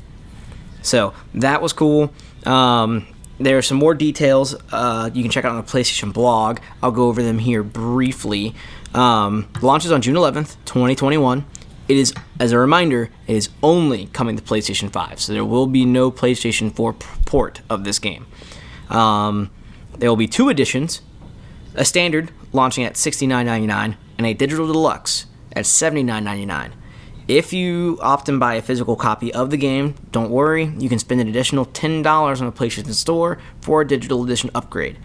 So that was cool. There are some more details you can check out on the PlayStation blog. I'll go over them here briefly. Launches on June 11th, 2021. It is, as a reminder, it is only coming to PlayStation 5, so there will be no PlayStation 4 port of this game. There will be 2 editions, a standard launching at $69.99 and a digital deluxe at $79.99. If you opt and buy a physical copy of the game, don't worry, you can spend an additional $10 on the PlayStation Store for a digital edition upgrade.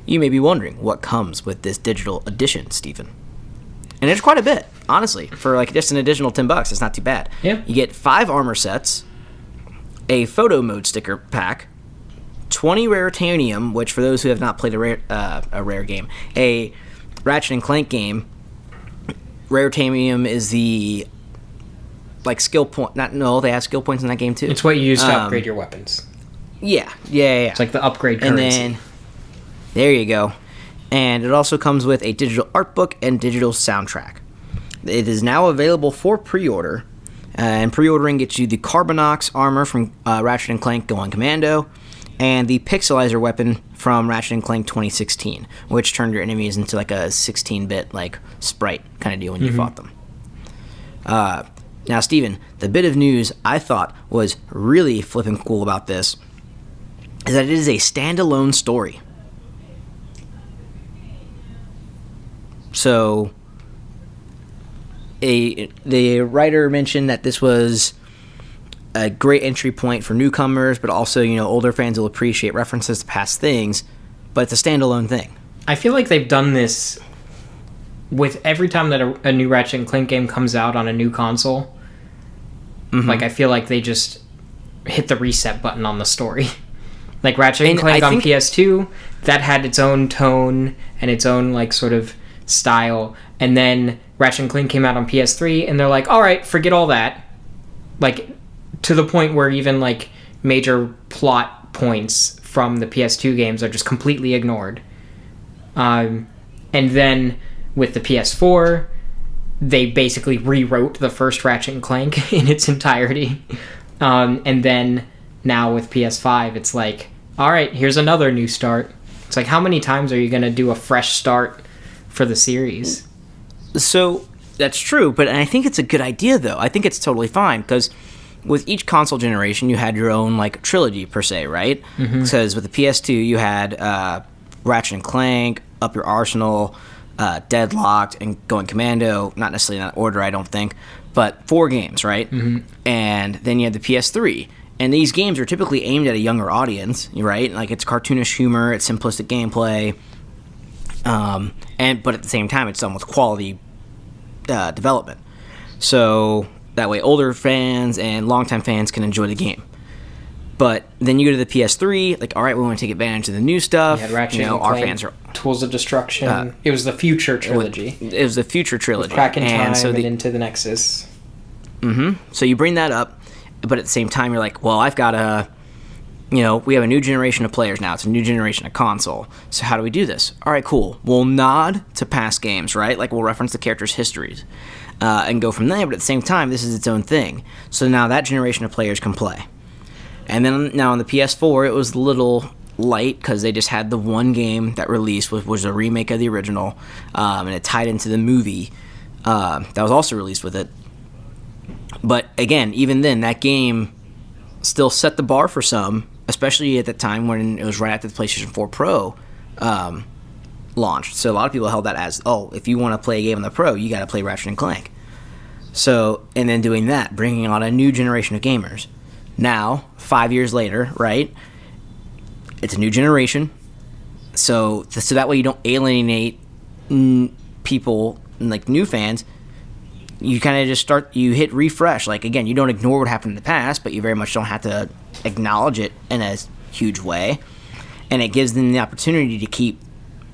You may be wondering what comes with this digital edition, Stephen. And it's quite a bit, honestly. For like just an additional $10, it's not too bad. Yeah. You get 5 armor sets, a photo mode sticker pack, 20 Raritanium, which for those who have not played a rare game, a Ratchet and Clank game, Raritanium is the like skill point. They have skill points in that game too. It's what you use to upgrade your weapons. Yeah. It's like the upgrade currency. And then there you go. And it also comes with a digital art book and digital soundtrack. It is now available for pre-order, and pre-ordering gets you the Carbonox armor from Ratchet and Clank Going Commando, and the Pixelizer weapon from Ratchet and Clank 2016, which turned your enemies into like a 16-bit like sprite kind of deal when you fought them. Now, Steven, the bit of news I thought was really flippin' cool about this is that it is a standalone story. So, the writer mentioned that this was a great entry point for newcomers, but also, older fans will appreciate references to past things, but it's a standalone thing. I feel like they've done this with every time that a new Ratchet and Clank game comes out on a new console. Like, I feel like they just hit the reset button on the story. Like, Ratchet and Clank on PS2, that had its own tone and its own, like, sort of style, and then Ratchet and Clank came out on PS3 and they're like, all right, forget all that, like to the point where even like major plot points from the PS2 games are just completely ignored. And then with the PS4 they basically rewrote the first Ratchet and Clank in its entirety, and then now with PS5 it's like, all right, here's another new start. It's like, how many times are you going to do a fresh start for the series? So that's true, but I think it's a good idea though. I think it's totally fine because with each console generation you had your own like trilogy per se, right? Because with the PS2 you had Ratchet and Clank, Up Your Arsenal, Deadlocked, and Going Commando. Not necessarily in that order, I don't think, but 4 games, right? Mm-hmm. And then you have the PS3. And these games are typically aimed at a younger audience, right? Like, it's cartoonish humor, it's simplistic gameplay, but at the same time, it's done with quality development. So that way, older fans and longtime fans can enjoy the game. But then you go to the PS3, like, all right, we want to take advantage of the new stuff. You had Ratchet and our Clank, fans are Tools of Destruction. It was the Future trilogy. It was the Future trilogy. With Crack in Time and Into the Nexus. Mm-hmm. So you bring that up, but at the same time, you're like, well, I've got a, we have a new generation of players now. It's a new generation of console. So how do we do this? All right, cool. We'll nod to past games, right? Like, we'll reference the characters' histories and go from there. But at the same time, this is its own thing. So now that generation of players can play. And then now on the PS4, it was a little light because they just had the one game that released, which was a remake of the original, and it tied into the movie that was also released with it. But again, even then, that game still set the bar for some, especially at the time when it was right after the PlayStation 4 Pro launched. So a lot of people held that as, if you want to play a game on the Pro, you got to play Ratchet and Clank. So, and then doing that, bringing on a new generation of gamers. Now, 5 years later, right, it's a new generation. So that way you don't alienate people, like new fans. You kind of just you hit refresh. Like, again, you don't ignore what happened in the past, but you very much don't have to acknowledge it in a huge way. And it gives them the opportunity to keep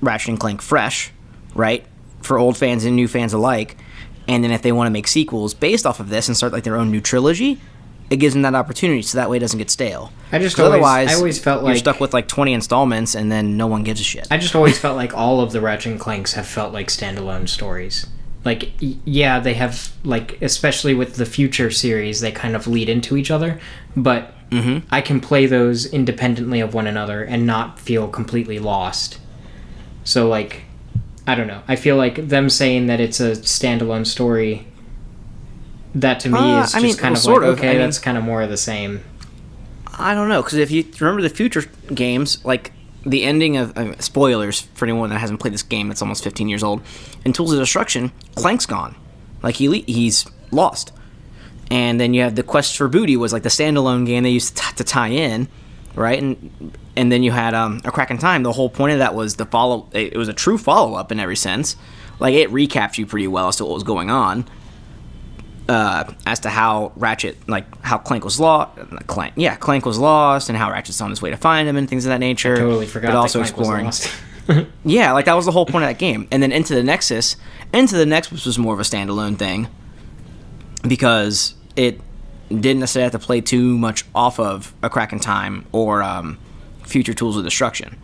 Ratchet and Clank fresh, right, for old fans and new fans alike. And then if they want to make sequels based off of this and start like their own new trilogy, it gives them that opportunity, so that way it doesn't get stale. I always felt like you're stuck with like 20 installments, and then no one gives a shit. I just always felt like all of the Ratchet and Clanks have felt like standalone stories. Like, yeah, they have, like, especially with the Future series, they kind of lead into each other, but I can play those independently of one another and not feel completely lost. So, like, I don't know. I feel like them saying that it's a standalone story, that to me is just kind of like, okay, that's kind of more of the same. I don't know, because if you remember the Future games, like, the ending of spoilers for anyone that hasn't played this game that's almost 15 years old, in Tools of Destruction, Clank's gone. Like, he's lost. And then you have the Quest for Booty was like the standalone game they used to tie in, right? And then you had A Crack in Time. The whole point of that was it was a true follow-up in every sense. Like, it recapped you pretty well as to what was going on. As to how Ratchet, like, how Clank was lost. Clank was lost, and how Ratchet's on his way to find him, and things of that nature. I totally forgot. But also that Clank exploring. Was lost. Yeah, like, that was the whole point of that game. And then Into the Nexus was more of a standalone thing because it didn't necessarily have to play too much off of A Crack in Time or Future Tools of Destruction.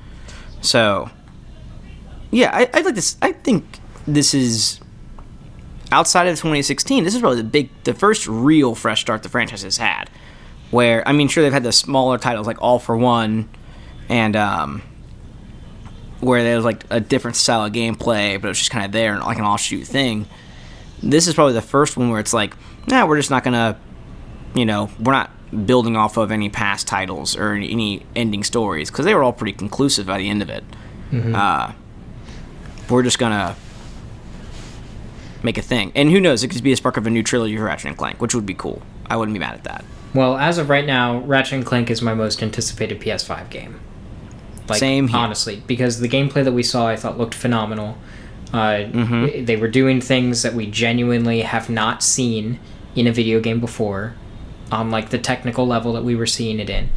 So, yeah, I like this. I think this is, outside of 2016, this is probably the first real fresh start the franchise has had. Where, I mean, sure, they've had the smaller titles like All for One and where there was like a different style of gameplay, but it was just kind of there and like an offshoot thing. This is probably the first one where it's like, we're just not gonna, we're not building off of any past titles or any ending stories, because they were all pretty conclusive by the end of it. We're just gonna make a thing, and who knows, it could be a spark of a new trilogy for Ratchet and Clank, which would be cool. I wouldn't be mad at that. Well, as of right now, Ratchet and Clank is my most anticipated PS5 game. Like, same here. Honestly, because the gameplay that we saw, I thought looked phenomenal. They were doing things that we genuinely have not seen in a video game before, on like the technical level that we were seeing it in.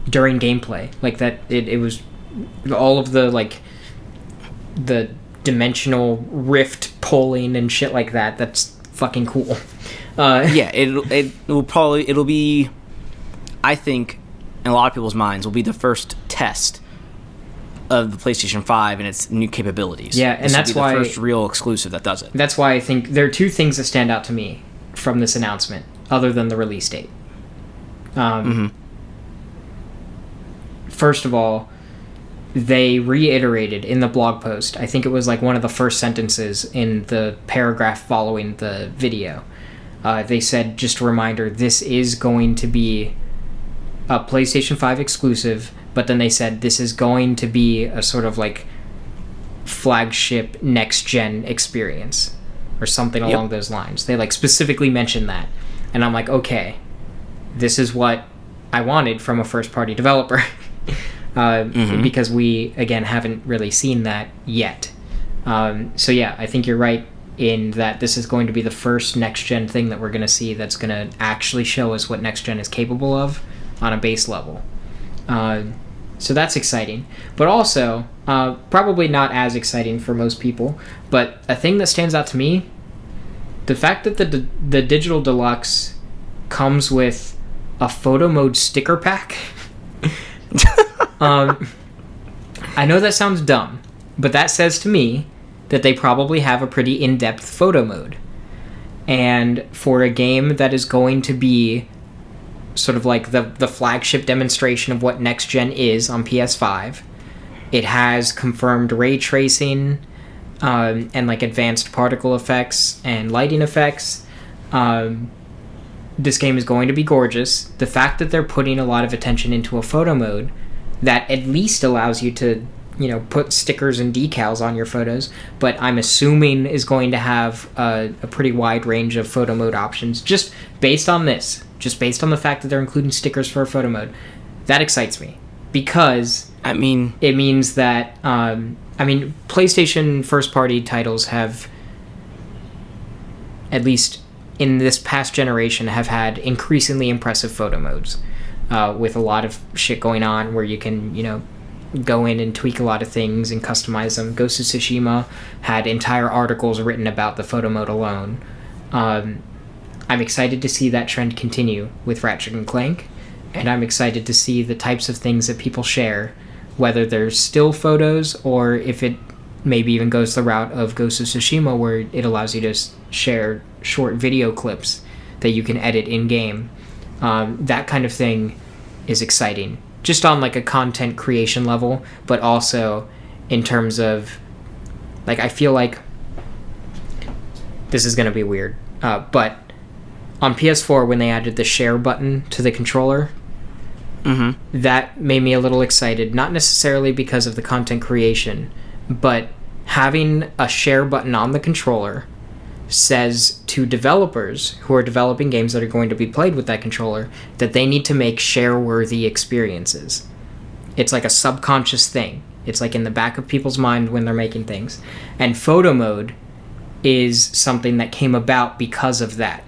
During gameplay, like that, it was all of the like the dimensional rift pulling and shit like that. That's fucking cool. Yeah, it'll be, I think, in a lot of people's minds, will be the first test of the PlayStation 5 and its new capabilities. Yeah, and that's why the first real exclusive that does it. That's why I think there are two things that stand out to me from this announcement, other than the release date. First of all, they reiterated in the blog post, I think it was like one of the first sentences in the paragraph following the video. They said, just a reminder, this is going to be a PlayStation 5 exclusive, but then they said this is going to be a sort of like flagship next gen experience or something along those lines. They like specifically mentioned that, and I'm like, okay, this is what I wanted from a first party developer. Because we again haven't really seen that yet. So yeah, I think you're right in that this is going to be the first next gen thing that we're going to see that's going to actually show us what next gen is capable of on a base level. So that's exciting, but also probably not as exciting for most people. But a thing that stands out to me, the fact that the Digital Deluxe comes with a photo mode sticker pack. I know that sounds dumb, but that says to me that they probably have a pretty in-depth photo mode. And for a game that is going to be sort of like the flagship demonstration of what next gen is on PS5, it has confirmed ray tracing and like advanced particle effects and lighting effects. This game is going to be gorgeous. The fact that they're putting a lot of attention into a photo mode that at least allows you to, put stickers and decals on your photos, but I'm assuming is going to have a pretty wide range of photo mode options just based on this. Just based on the fact that they're including stickers for a photo mode. That excites me. Because it means that PlayStation first-party titles have, at least in this past generation, have had increasingly impressive photo modes with a lot of shit going on where you can, go in and tweak a lot of things and customize them. Ghost of Tsushima had entire articles written about the photo mode alone. I'm excited to see that trend continue with Ratchet & Clank, and I'm excited to see the types of things that people share, whether they're still photos or if it maybe even goes the route of Ghost of Tsushima where it allows you to share short video clips that you can edit in-game. That kind of thing is exciting, just on like a content creation level, but also in terms of, like, I feel like this is going to be weird, but on PS4 when they added the share button to the controller, that made me a little excited, not necessarily because of the content creation, but having a share button on the controller says to developers who are developing games that are going to be played with that controller that they need to make share-worthy experiences. It's like a subconscious thing. It's like in the back of people's mind when they're making things. And photo mode is something that came about because of that.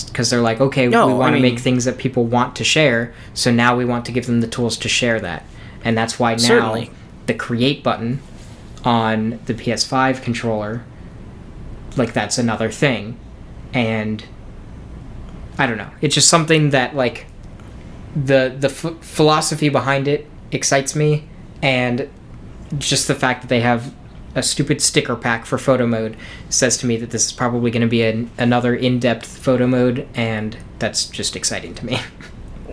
Because they're like, okay, we want to make things that people want to share, so now we want to give them the tools to share that. And that's why now the create button on the PS5 controller, like, that's another thing. And I don't know, it's just something that, like, the philosophy behind it excites me, and just the fact that they have a stupid sticker pack for photo mode says to me that this is probably going to be another in-depth photo mode, and that's just exciting to me.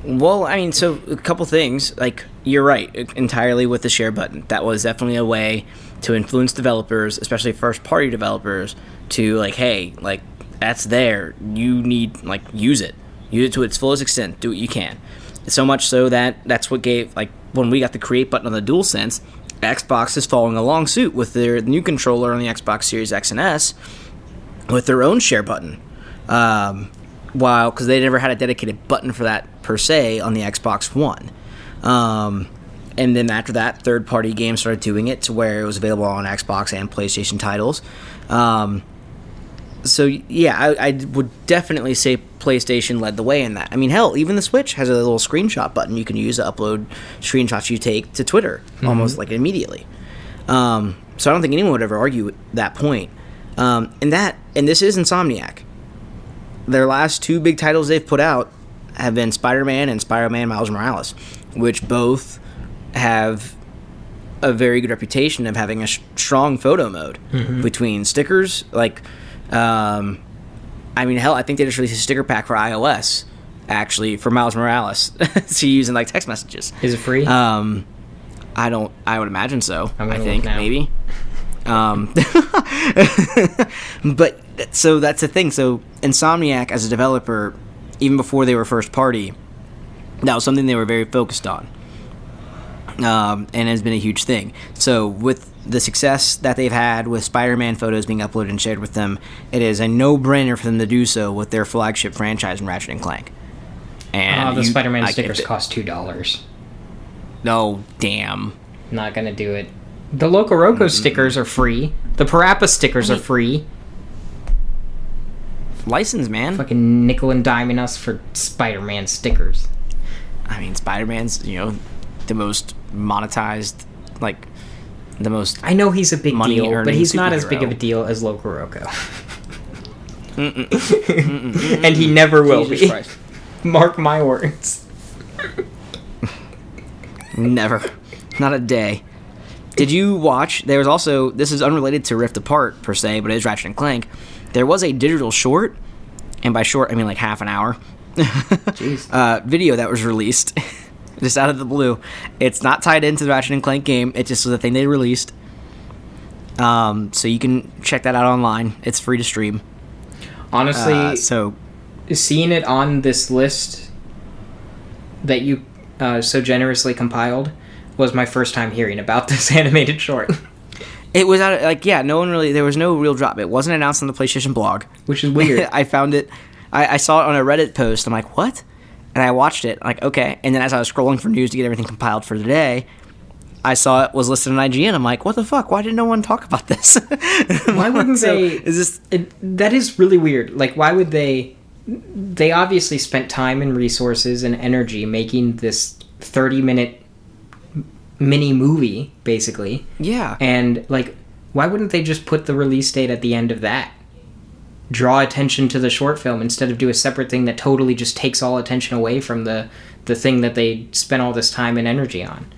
Well, I mean, so a couple things. Like, you're right entirely with the share button. That was definitely a way to influence developers, especially first-party developers, to, like, hey, like, that's there. You need, like, use it. Use it to its fullest extent. Do what you can. So much so that that's what gave, like, when we got the create button on the DualSense, Xbox is following along suit with their new controller on the Xbox Series X and S with their own share button. Because they never had a dedicated button for that per se on the Xbox One. And then after that, third-party games started doing it to where it was available on Xbox and PlayStation titles. So, yeah, I would definitely say PlayStation led the way in that. I mean, hell, even the Switch has a little screenshot button you can use to upload screenshots you take to Twitter, almost like immediately. So I don't think anyone would ever argue that point. And this is Insomniac. Their last two big titles they've put out have been Spider-Man and Spider-Man Miles Morales, which both have a very good reputation of having a strong photo mode between stickers, like... I mean, hell, I think they just released a sticker pack for iOS, actually, for Miles Morales to use in, like, text messages. Is it free? I would imagine so. I think, maybe. But, so that's the thing. So, Insomniac, as a developer, even before they were first party, that was something they were very focused on. And has been a huge thing. So, with the success that they've had with Spider-Man photos being uploaded and shared with them, it is a no-brainer for them to do so with their flagship franchise in Ratchet and Clank. And the Spider-Man stickers cost $2. No, damn. Not gonna do it. The Loco Roco stickers are free. The Parappa stickers are free. License, man. Fucking nickel and diming us for Spider-Man stickers. I mean, Spider-Man's, the most monetized, like, the most I know he's a big money deal, but earning he's not as big of a superhero. deal as Loco Roco. And he never will Jesus be. Christ. Mark my words. Never. Not a day. Did you watch, there was also, this is unrelated to Rift Apart, per se, but it is Ratchet and Clank. There was a digital short, and by short, I mean like half an hour, Jeez. video that was released, just out of the blue. It's not tied into the Ratchet and Clank game, it just was a thing they released. So you can check that out online. It's free to stream. Honestly, So, seeing it on this list that you so generously compiled was my first time hearing about this animated short. it was out of, no one really, there was no real drop. It wasn't announced on the PlayStation blog. Which is weird. I found it, I saw it on a Reddit post. I'm like, what? And I watched it, like, okay. And then as I was scrolling for news to get everything compiled for today, I saw it was listed on IGN. I'm like, what the fuck? Why didn't no one talk about this? Why wouldn't they? That is really weird. Like, why would they? They obviously spent time and resources and energy making this 30-minute mini movie, basically. Yeah. And, like, why wouldn't they just put the release date at the end of that? Draw attention to the short film instead of do a separate thing that totally just takes all attention away from the thing that they spent all this time and energy on.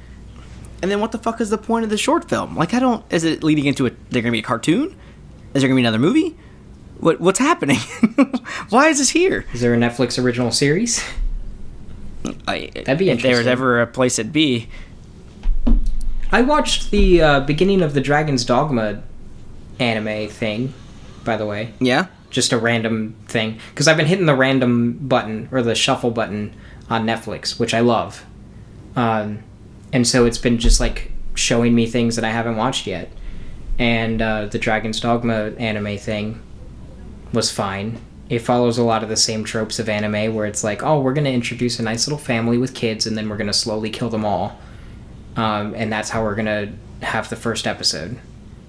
And then what the fuck is the point of the short film? Like, is it leading into they're gonna be a cartoon? Is there gonna be another movie? What's happening? Why is this here? Is there a Netflix original series? That'd be If there was interesting. ever a place it'd be. I watched the beginning of the Dragon's Dogma anime thing, by the way. Yeah? Just a random thing. Because I've been hitting the random button, or the shuffle button, on Netflix, which I love. And so it's been just, like, showing me things that I haven't watched yet. And the Dragon's Dogma anime thing was fine. It follows a lot of the same tropes of anime, where it's like, oh, we're going to introduce a nice little family with kids, and then we're going to slowly kill them all. And that's how we're going to have the first episode.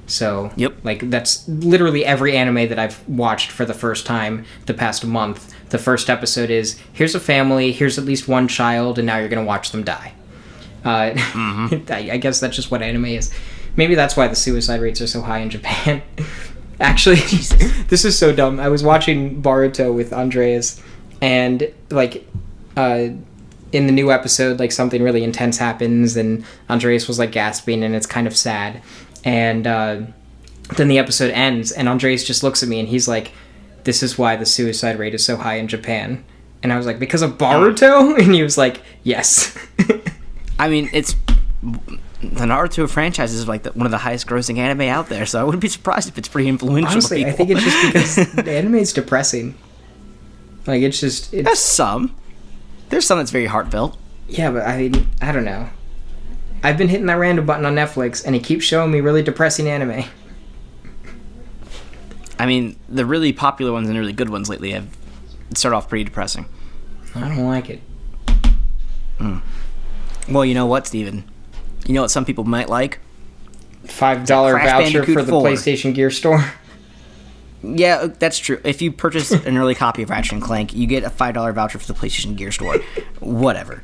So, Yep. like, that's literally every anime that I've watched for the first time the past month. The first episode is, here's a family, here's at least one child, and now you're going to watch them die. I guess that's just what anime is. Maybe that's why the suicide rates are so high in Japan. Actually, this is so dumb. I was watching Boruto with Andreas, and, like, in the new episode, like, something really intense happens, and Andreas was, like, gasping, and it's kind of sad. And then the episode ends, and Andreas just looks at me, and he's like, this is why the suicide rate is so high in Japan. And I was like, because of Boruto? And he was like, yes. I mean, the Naruto franchise is like one of the highest grossing anime out there, so I wouldn't be surprised if it's pretty influential. Honestly, to I people. think it's just because the anime is depressing. Like, it's just... There's some. There's some that's very heartfelt. Yeah, but I mean, I don't know. I've been hitting that random button on Netflix, and it keeps showing me really depressing anime. I mean, the really popular ones and really good ones lately have started off pretty depressing. I don't like it. Well, you know what, Steven? You know what some people might like? $5 Crash voucher Bandicoot for the 4. PlayStation Gear Store. Yeah, that's true. If you purchase an early copy of Ratchet & Clank, you get a $5 voucher for the PlayStation Gear Store. Whatever.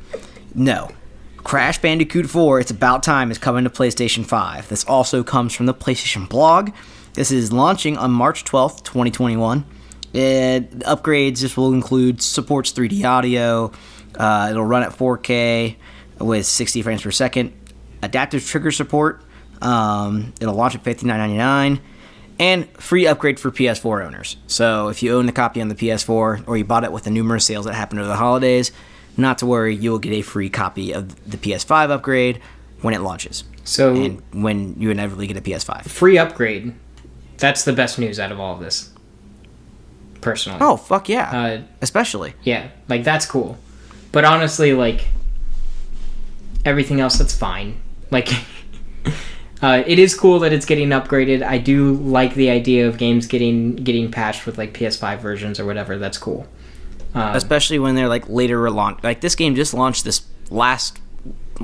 No. Crash Bandicoot 4, It's About Time, is coming to PlayStation 5. This also comes from the PlayStation blog. This is launching on March 12th, 2021. Upgrades, this will include supports 3D audio. It'll run at 4K with 60 frames per second. Adaptive trigger support. It'll launch at $59.99. And free upgrade for PS4 owners. So if you own the copy on the PS4 or you bought it with the numerous sales that happened over the holidays, not to worry, you will get a free copy of the PS5 upgrade when it launches. So, And when you inevitably get a PS5. free upgrade. That's the best news out of all of this. Personally. Oh, fuck yeah. Especially. Yeah, like, that's cool. But honestly, like, everything else, that's fine. Like, It is cool that it's getting upgraded. I do like the idea of games getting patched with like PS5 versions or whatever. That's cool. Especially when they're like later launch. Like this game just launched this last,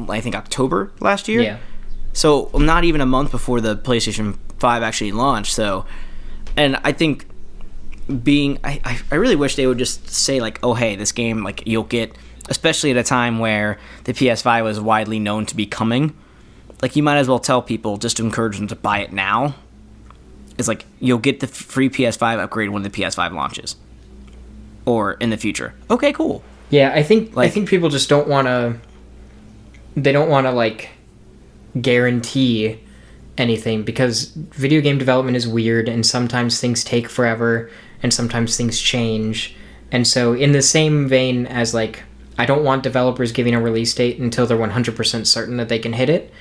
I think October last year. Yeah. So not even a month before the PlayStation 5 actually launched. So, and I think I really wish they would just say like, oh hey, this game like you'll get, especially at a time where the PS5 was widely known to be coming. Like you might as well tell people just to encourage them to buy it now. It's like you'll get the free PS5 upgrade when the PS5 launches, or in the future. Okay, cool. Yeah, I think people just don't want to. They don't want to like guarantee anything because video game development is weird and sometimes things take forever and sometimes things change. And so in the same vein as like I don't want developers giving a release date until they're 100% certain that they can hit it.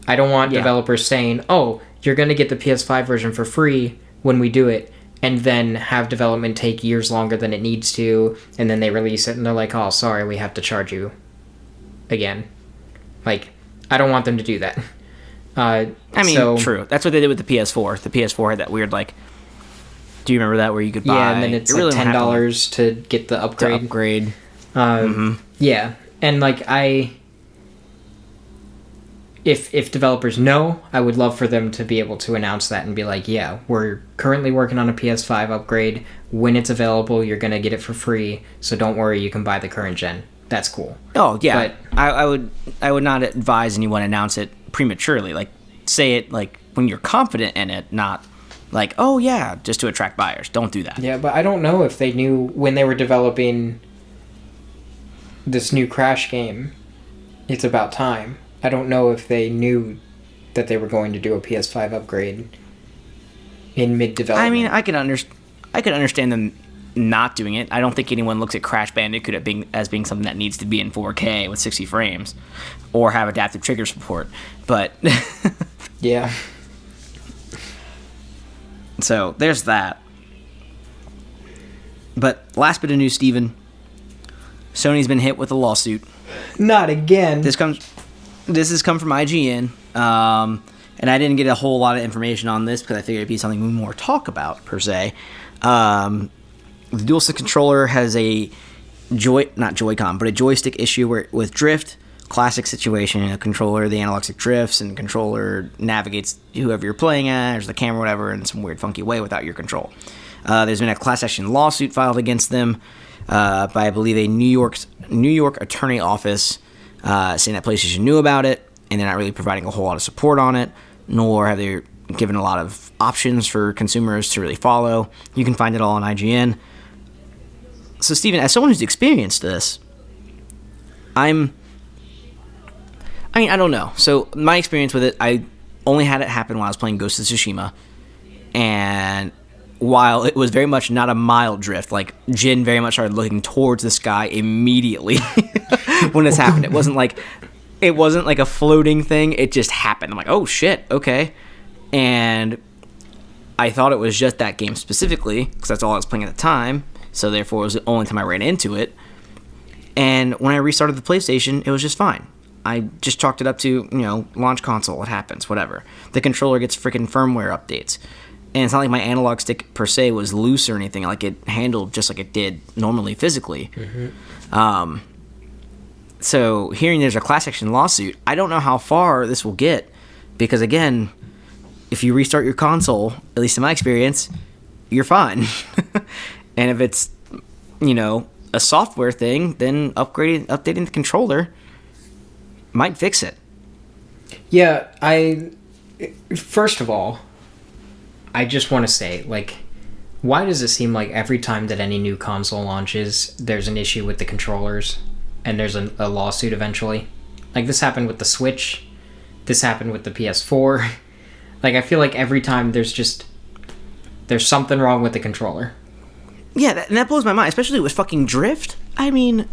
I don't want developers saying, "Oh, you're going to get the PS5 version for free when we do it." And then have development take years longer than it needs to, and then they release it and they're like, "Oh, sorry, we have to charge you again." Like, I don't want them to do that. I mean, true. That's what they did with the PS4. The PS4 had that weird, like, do you remember that where you could buy? Yeah, and then it's like $10 to get the upgrade. Yeah, and like If developers know, I would love for them to be able to announce that and be like, yeah, we're currently working on a PS5 upgrade. When it's available, you're going to get it for free. So don't worry, you can buy the current gen. That's cool. Oh, yeah. But I would not advise anyone announce it prematurely. Like, say it like when you're confident in it, not like, oh, yeah, just to attract buyers. Don't do that. Yeah, but I don't know if they knew when they were developing this new Crash game, It's About Time. I don't know if they knew that they were going to do a PS5 upgrade in mid-development. I mean, I can understand them not doing it. I don't think anyone looks at Crash Bandicoot as being something that needs to be in 4K with 60 frames or have adaptive trigger support. But yeah. So there's that. But last bit of news, Steven. Sony's been hit with a lawsuit. Not again. This has come from IGN, and I didn't get a whole lot of information on this because I figured it'd be something we more talk about, per se. The DualSense controller has a not Joy-Con, but a joystick issue with drift. Classic situation in a controller, the analog stick drifts, and the controller navigates whoever you're playing as, the camera, whatever, in some weird, funky way without your control. There's been a class action lawsuit filed against them by, I believe, a New York attorney office, saying that PlayStation knew about it, and they're not really providing a whole lot of support on it, nor have they given a lot of options for consumers to really follow. You can find it all on IGN. So, Steven, as someone who's experienced this, I don't know. So, my experience with it, I only had it happen while I was playing Ghost of Tsushima, and while it was very much not a mild drift, like, Jin very much started looking towards the sky immediately when this happened. It wasn't like a floating thing. It just happened. I'm like, oh, shit, okay. And I thought it was just that game specifically, because that's all I was playing at the time, so therefore it was the only time I ran into it. And when I restarted the PlayStation, it was just fine. I just chalked it up to, launch console, it happens, whatever. The controller gets freaking firmware updates. And it's not like my analog stick per se was loose or anything. Like, it handled just like it did normally physically. Mm-hmm. So hearing there's a class action lawsuit, I don't know how far this will get. Because, again, if you restart your console, at least in my experience, you're fine. And if it's, a software thing, then updating the controller might fix it. Yeah, first of all, I just want to say, like, why does it seem like every time that any new console launches, there's an issue with the controllers, and there's a lawsuit eventually? Like, this happened with the Switch, this happened with the PS4. Like, I feel like every time there's something wrong with the controller. Yeah, and that blows my mind, especially with fucking drift. I mean,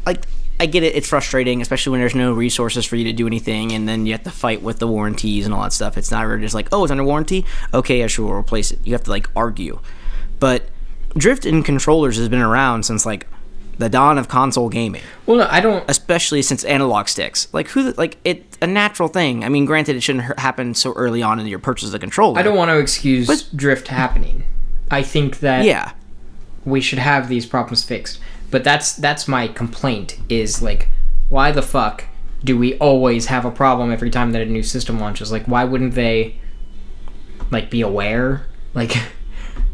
like, I get it, it's frustrating, especially when there's no resources for you to do anything, and then you have to fight with the warranties and all that stuff. It's not really just like, oh, it's under warranty? Okay, yeah, sure, we'll replace it. You have to, like, argue. But drift in controllers has been around since, like, the dawn of console gaming. Well, no, I don't. Especially since analog sticks. Like, it's a natural thing. I mean, granted, it shouldn't happen so early on in your purchase of the controller. I don't want to excuse drift happening. I think that Yeah. we should have these problems fixed. But that's my complaint, is like, why the fuck do we always have a problem every time that a new system launches? Like, why wouldn't they, like, be aware? Like,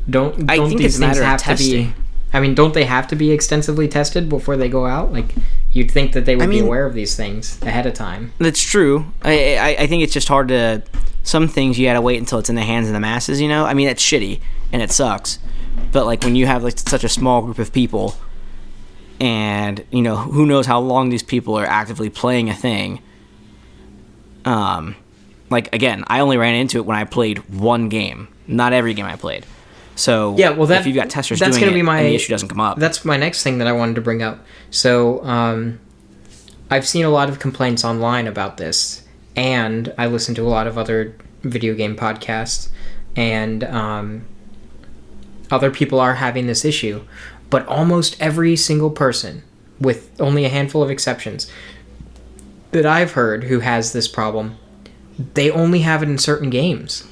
don't these things have to be... I mean, don't they have to be extensively tested before they go out? Like, you'd think that they would be aware of these things ahead of time. That's true. I think it's just hard to... Some things you gotta wait until it's in the hands of the masses, you know? I mean, that's shitty, and it sucks. But, like, when you have, like, such a small group of people, and, you know, who knows how long these people are actively playing a thing. Like, again, I only ran into it when I played one game. Not every game I played. So, yeah, well, if you've got testers doing it, and the issue doesn't come up. That's my next thing that I wanted to bring up. So, I've seen a lot of complaints online about this, and I listen to a lot of other video game podcasts, and other people are having this issue. But almost every single person, with only a handful of exceptions, that I've heard who has this problem, they only have it in certain games,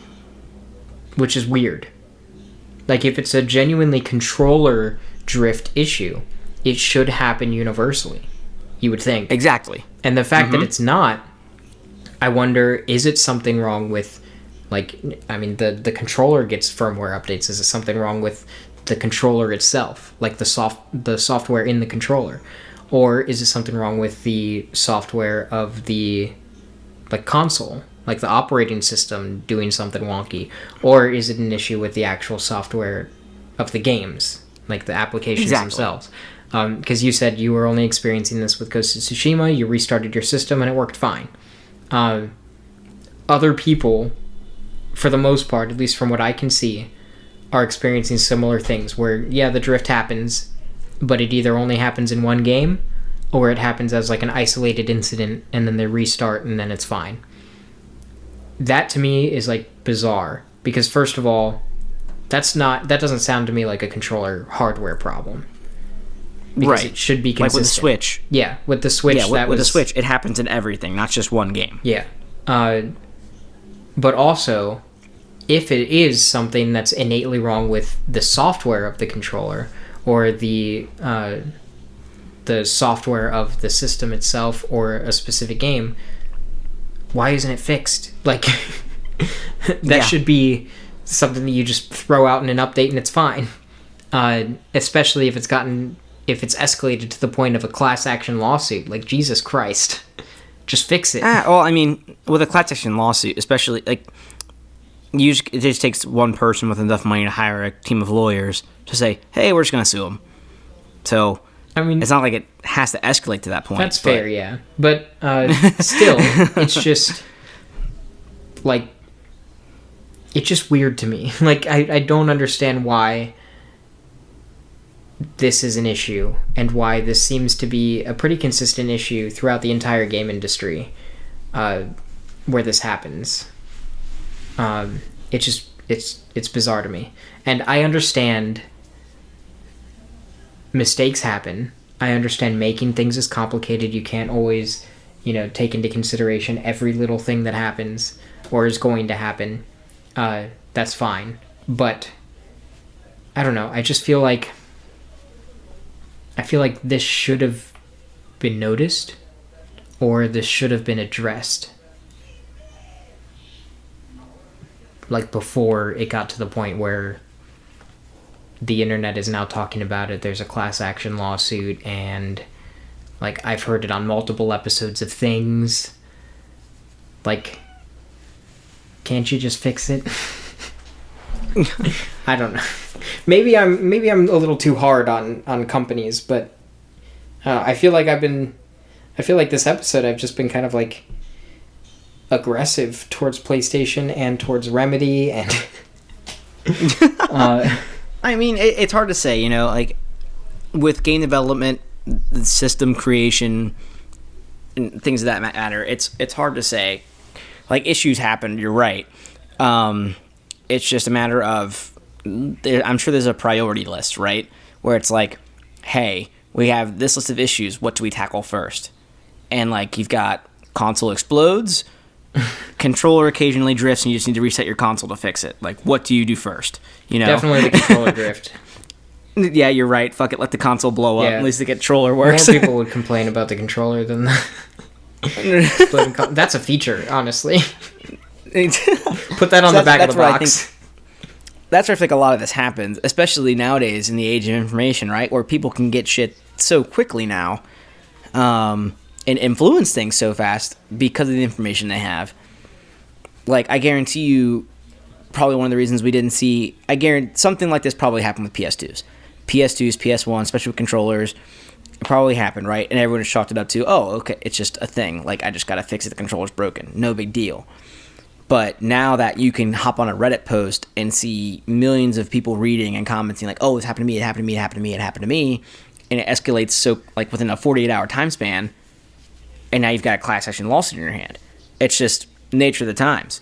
which is weird. Like, if it's a genuinely controller drift issue, it should happen universally, you would think. Exactly. And the fact that it's not, I wonder, is it something wrong with, like, I mean, the controller gets firmware updates. Is it something wrong with the controller itself, like the software in the controller? Or is it something wrong with the software of the, like, console? Like the operating system doing something wonky? Or is it an issue with the actual software of the games, like the applications themselves? Because you said you were only experiencing this with Ghost of Tsushima, you restarted your system and it worked fine. Other people, for the most part, at least from what I can see, are experiencing similar things where, yeah, the drift happens, but it either only happens in one game, or it happens as like an isolated incident and then they restart and then it's fine. That to me is like bizarre, because first of all, that doesn't sound to me like a controller hardware problem. Because it should be consistent. Like with the Switch. Yeah, with the Switch. Yeah, with the Switch, it happens in everything, not just one game. Yeah. But also, if it is something that's innately wrong with the software of the controller, or the software of the system itself, or a specific game, why isn't it fixed? Like, that should be something that you just throw out in an update and it's fine. Especially if it's escalated to the point of a class action lawsuit. Like, Jesus Christ. Just fix it. Well, I mean, with a class action lawsuit, especially, like, it just takes one person with enough money to hire a team of lawyers to say, hey, we're just going to sue them. So, I mean, it's not like it has to escalate to that point. That's fair, yeah. But still, it's just, like, it's just weird to me. Like, I don't understand why this is an issue, and why this seems to be a pretty consistent issue throughout the entire game industry, where this happens. It's bizarre to me. And I understand mistakes happen. I understand making things is complicated. You can't always, take into consideration every little thing that happens or is going to happen. That's fine. But I don't know. I just feel like this should have been noticed, or this should have been addressed, like, before it got to the point where the internet is now talking about it. There's a class action lawsuit, and, like, I've heard it on multiple episodes of things. Like, can't you just fix it? I don't know. Maybe I'm a little too hard on companies, but I feel like this episode I've just been kind of, like, aggressive towards PlayStation and towards Remedy, and I mean, it's hard to say, like, with game development, system creation, and things of that matter, it's hard to say. Like, issues happen, you're right. It's just a matter of, I'm sure there's a priority list, right? Where it's like, hey, we have this list of issues. What do we tackle first? And like you've got console explodes, controller occasionally drifts, and you just need to reset your console to fix it. Like, what do you do first? You know, Definitely the controller drift. Yeah, you're right. Fuck it, let the console blow up. Yeah. At least the controller works. More people would complain about the controller than the splitting that's a feature, honestly. Put that on the back of the box. That's where I think a lot of this happens, especially nowadays in the age of information, right? Where people can get shit so quickly now, and influence things so fast because of the information they have. Like, I guarantee you, probably one of the reasons we didn't see, I guarantee something like this probably happened with PS2s. PS2s, PS1, especially with controllers, it probably happened, right? And everyone just chalked it up to, oh, okay, it's just a thing. Like, I just gotta fix it, the controller's broken. No big deal. But now that you can hop on a Reddit post and see millions of people reading and commenting like, oh, this happened to me, it happened to me, it happened to me, it happened to me, and it escalates so, like, within a 48-hour time span, and now you've got a class action lawsuit in your hand. It's just nature of the times.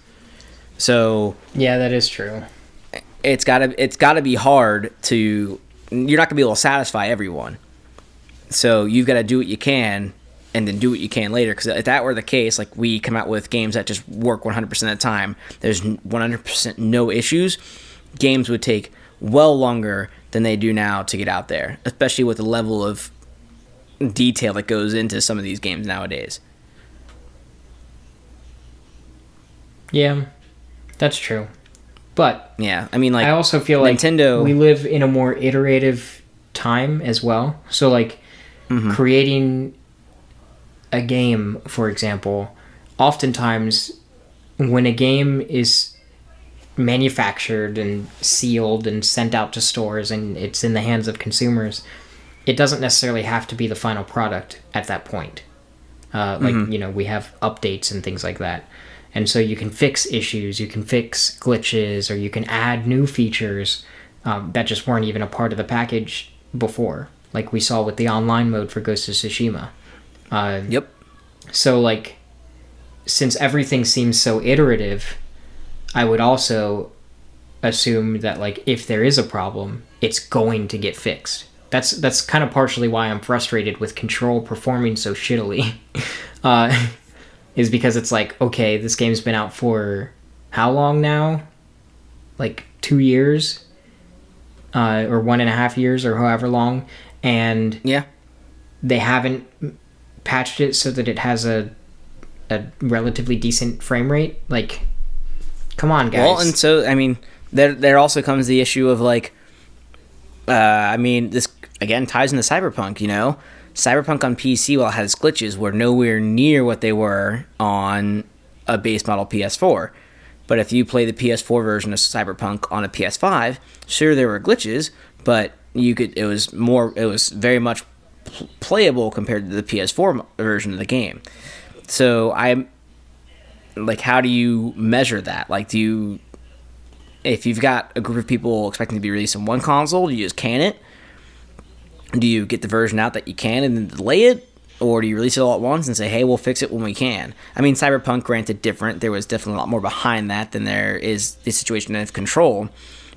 So yeah, that is true. It's gotta be hard to, you're not gonna be able to satisfy everyone. So you've got to do what you can and then do what you can later. Because if that were the case, like we come out with games that just work 100% of the time, there's 100% no issues, games would take well longer than they do now to get out there, especially with the level of detail that goes into some of these games nowadays. Yeah, that's true. But yeah, I mean, like, I also feel like Nintendo, we live in a more iterative time as well. So like creating a game, for example, oftentimes when a game is manufactured and sealed and sent out to stores and it's in the hands of consumers, it doesn't necessarily have to be the final product at that point. Like, you know, we have updates and things like that. And so you can fix issues, you can fix glitches, or you can add new features that just weren't even a part of the package before, like we saw with the online mode for Ghost of Tsushima. Yep. So, like, since everything seems so iterative, I would also assume that, like, if there is a problem, it's going to get fixed. That's kind of partially why I'm frustrated with Control performing so shittily. Is because it's like, okay, this game's been out for how long now? Like 2 years? Or 1.5 years, or however long. And yeah, they haven't patched it so that it has a relatively decent frame rate. Like, come on, guys. Well, and so, I mean, there also comes the issue of, like, I mean, this, again, ties into Cyberpunk, you know? Cyberpunk on PC, while it has glitches, were nowhere near what they were on a base model PS4. But if you play the PS4 version of Cyberpunk on a PS5, sure, there were glitches, but it was very much playable compared to the PS4 version of the game. So I'm like, how do you measure that? Like, if you've got a group of people expecting to be released on one console, do you just can it? Do you get the version out that you can and then delay it? Or do you release it all at once and say, hey, we'll fix it when we can? I mean, Cyberpunk, granted, different. There was definitely a lot more behind that than there is the situation of Control.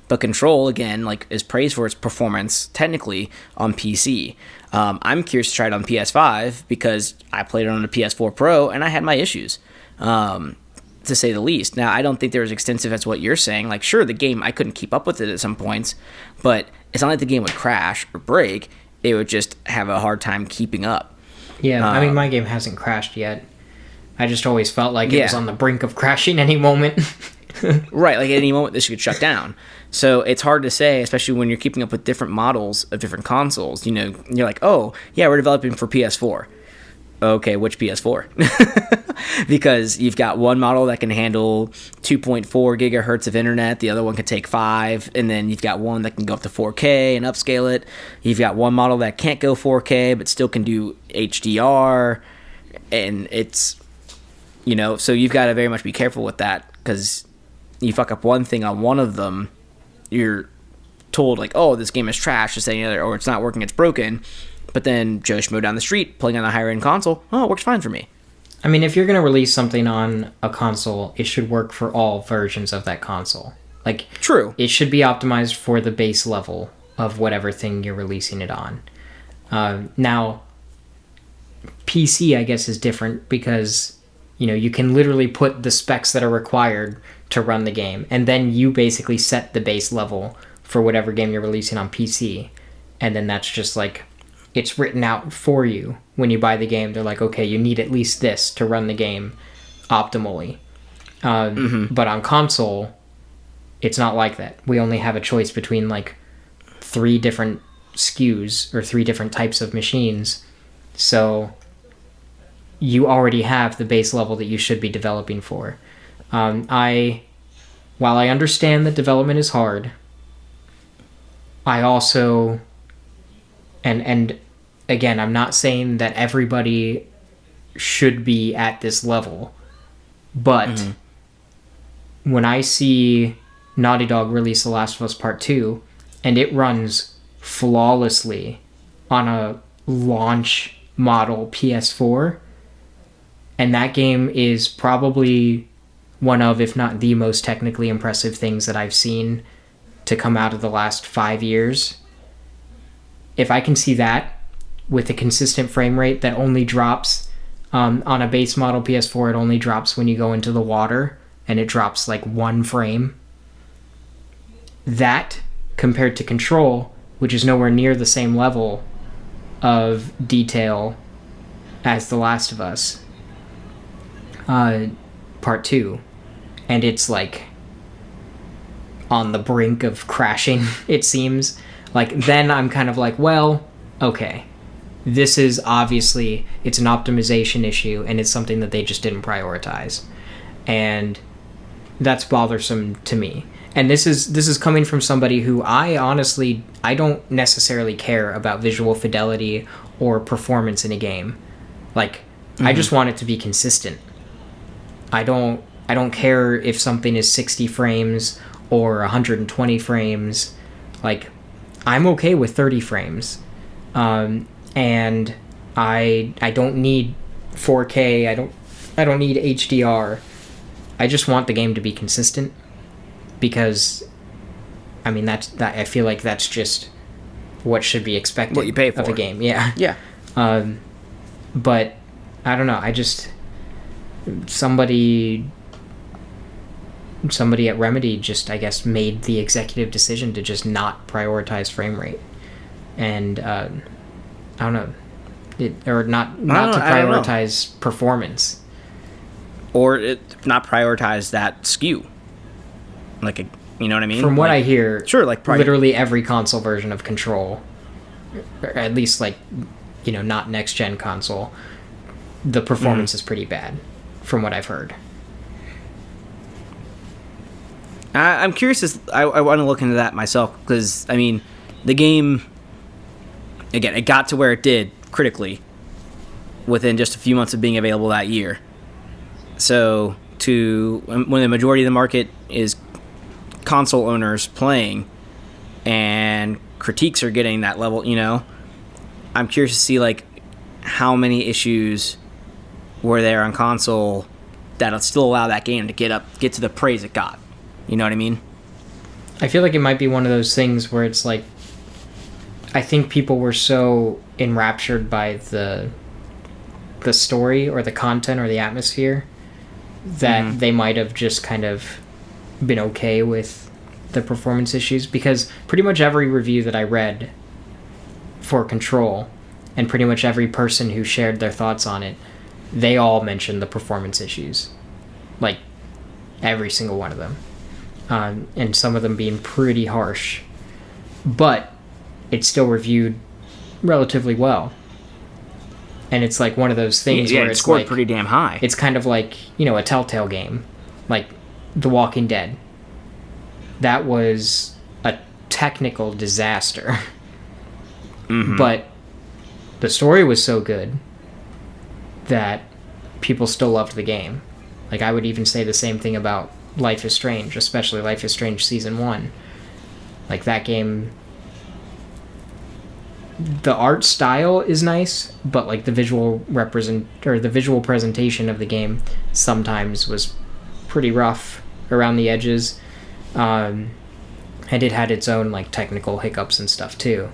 But Control, again, like, is praised for its performance, technically, on PC. I'm curious to try it on PS5 because I played it on a PS4 Pro and I had my issues, to say the least. Now, I don't think they're as extensive as what you're saying. Like, sure, the game, I couldn't keep up with it at some points, but it's not like the game would crash or break. It would just have a hard time keeping up. Yeah, I mean, my game hasn't crashed yet. I just always felt like it was on the brink of crashing any moment. Right, like at any moment this could shut down. So it's hard to say, especially when you're keeping up with different models of different consoles. You know, you're like, oh, yeah, we're developing for PS4. Okay, which PS4? Because you've got one model that can handle 2.4 gigahertz of internet, the other one can take 5, and then you've got one that can go up to 4K and upscale it. You've got one model that can't go 4K but still can do HDR, and it's, you know, so you've got to very much be careful with that, because you fuck up one thing on one of them, you're told, like, oh, this game is trash, just any other, or it's not working, it's broken. But then Joe Schmo down the street playing on a higher end console, oh, it works fine for me. I mean, if you're going to release something on a console, it should work for all versions of that console. Like, true, it should be optimized for the base level of whatever thing you're releasing it on. Now, PC, I guess, is different because, you can literally put the specs that are required to run the game, and then you basically set the base level for whatever game you're releasing on PC, and then that's just like, it's written out for you when you buy the game. They're like, okay, you need at least this to run the game optimally. But on console, it's not like that. We only have a choice between like 3 different SKUs or 3 different types of machines. So you already have the base level that you should be developing for. While I understand that development is hard, I also, and again, I'm not saying that everybody should be at this level, but when I see Naughty Dog release The Last of Us Part 2, and it runs flawlessly on a launch model PS4, and that game is probably one of, if not the most technically impressive things that I've seen to come out of the last 5 years. If I can see that with a consistent frame rate that only drops on a base model PS4, it only drops when you go into the water, and it drops like 1 frame. That, compared to Control, which is nowhere near the same level of detail as The Last of Us Part 2, and it's like on the brink of crashing, it seems. Like, then I'm kind of like, well, okay, this is obviously, it's an optimization issue, and it's something that they just didn't prioritize. And that's bothersome to me. And this is coming from somebody who I don't necessarily care about visual fidelity or performance in a game. Like, I just want it to be consistent. I don't care if something is 60 frames or 120 frames. Like, I'm okay with 30 frames. And I don't need 4K. I don't need HDR. I just want the game to be consistent, because I mean that I feel like that's just what should be expected, what you pay for of a game. Yeah. Yeah. But I don't know. I just somebody at Remedy just, I guess, made the executive decision to just not prioritize frame rate, and I don't know, not to prioritize performance, or not prioritize that SKU. Like, you know what I mean? From what I hear, sure, like literally every console version of Control, or at least like, not next gen console, the performance is pretty bad, from what I've heard. I'm curious. I want to look into that myself, because I mean, the game, again, it got to where it did critically within just a few months of being available that year. So when the majority of the market is console owners playing, and critiques are getting that level, I'm curious to see like how many issues were there on console that'll still allow that game to get to the praise it got. You know what I mean? I feel like it might be one of those things where it's like, I think people were so enraptured by the story or the content or the atmosphere that they might have just kind of been okay with the performance issues, because pretty much every review that I read for Control, and pretty much every person who shared their thoughts on it, they all mentioned the performance issues. Like, every single one of them. And some of them being pretty harsh. But it's still reviewed relatively well. And it's like one of those things where it it's scored like, pretty damn high. It's kind of like, a Telltale game. Like The Walking Dead. That was a technical disaster. But the story was so good that people still loved the game. Like, I would even say the same thing about Life is Strange, especially Life is Strange Season 1. Like, that game, the art style is nice, but like the visual presentation of the game sometimes was pretty rough around the edges. And it had its own like technical hiccups and stuff too.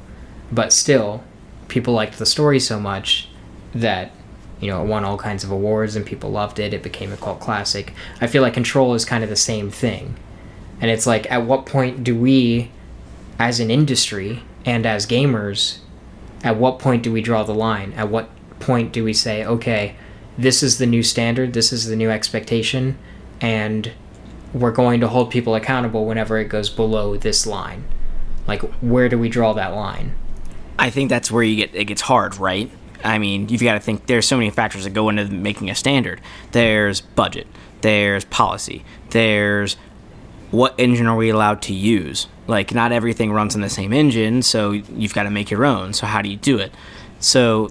But still, people liked the story so much that, you know, it won all kinds of awards and people loved it. It became a cult classic. I feel like Control is kind of the same thing. And it's like, at what point do we, as an industry and as gamers, at what point do we draw the line? At what point do we say, okay, this is the new standard, this is the new expectation, and we're going to hold people accountable whenever it goes below this line? Like, where do we draw that line? I think that's where it gets hard, right? I mean, you've got to think there's so many factors that go into making a standard. There's budget, there's policy, there's what engine are we allowed to use? Like, not everything runs on the same engine, so you've got to make your own. So how do you do it? So,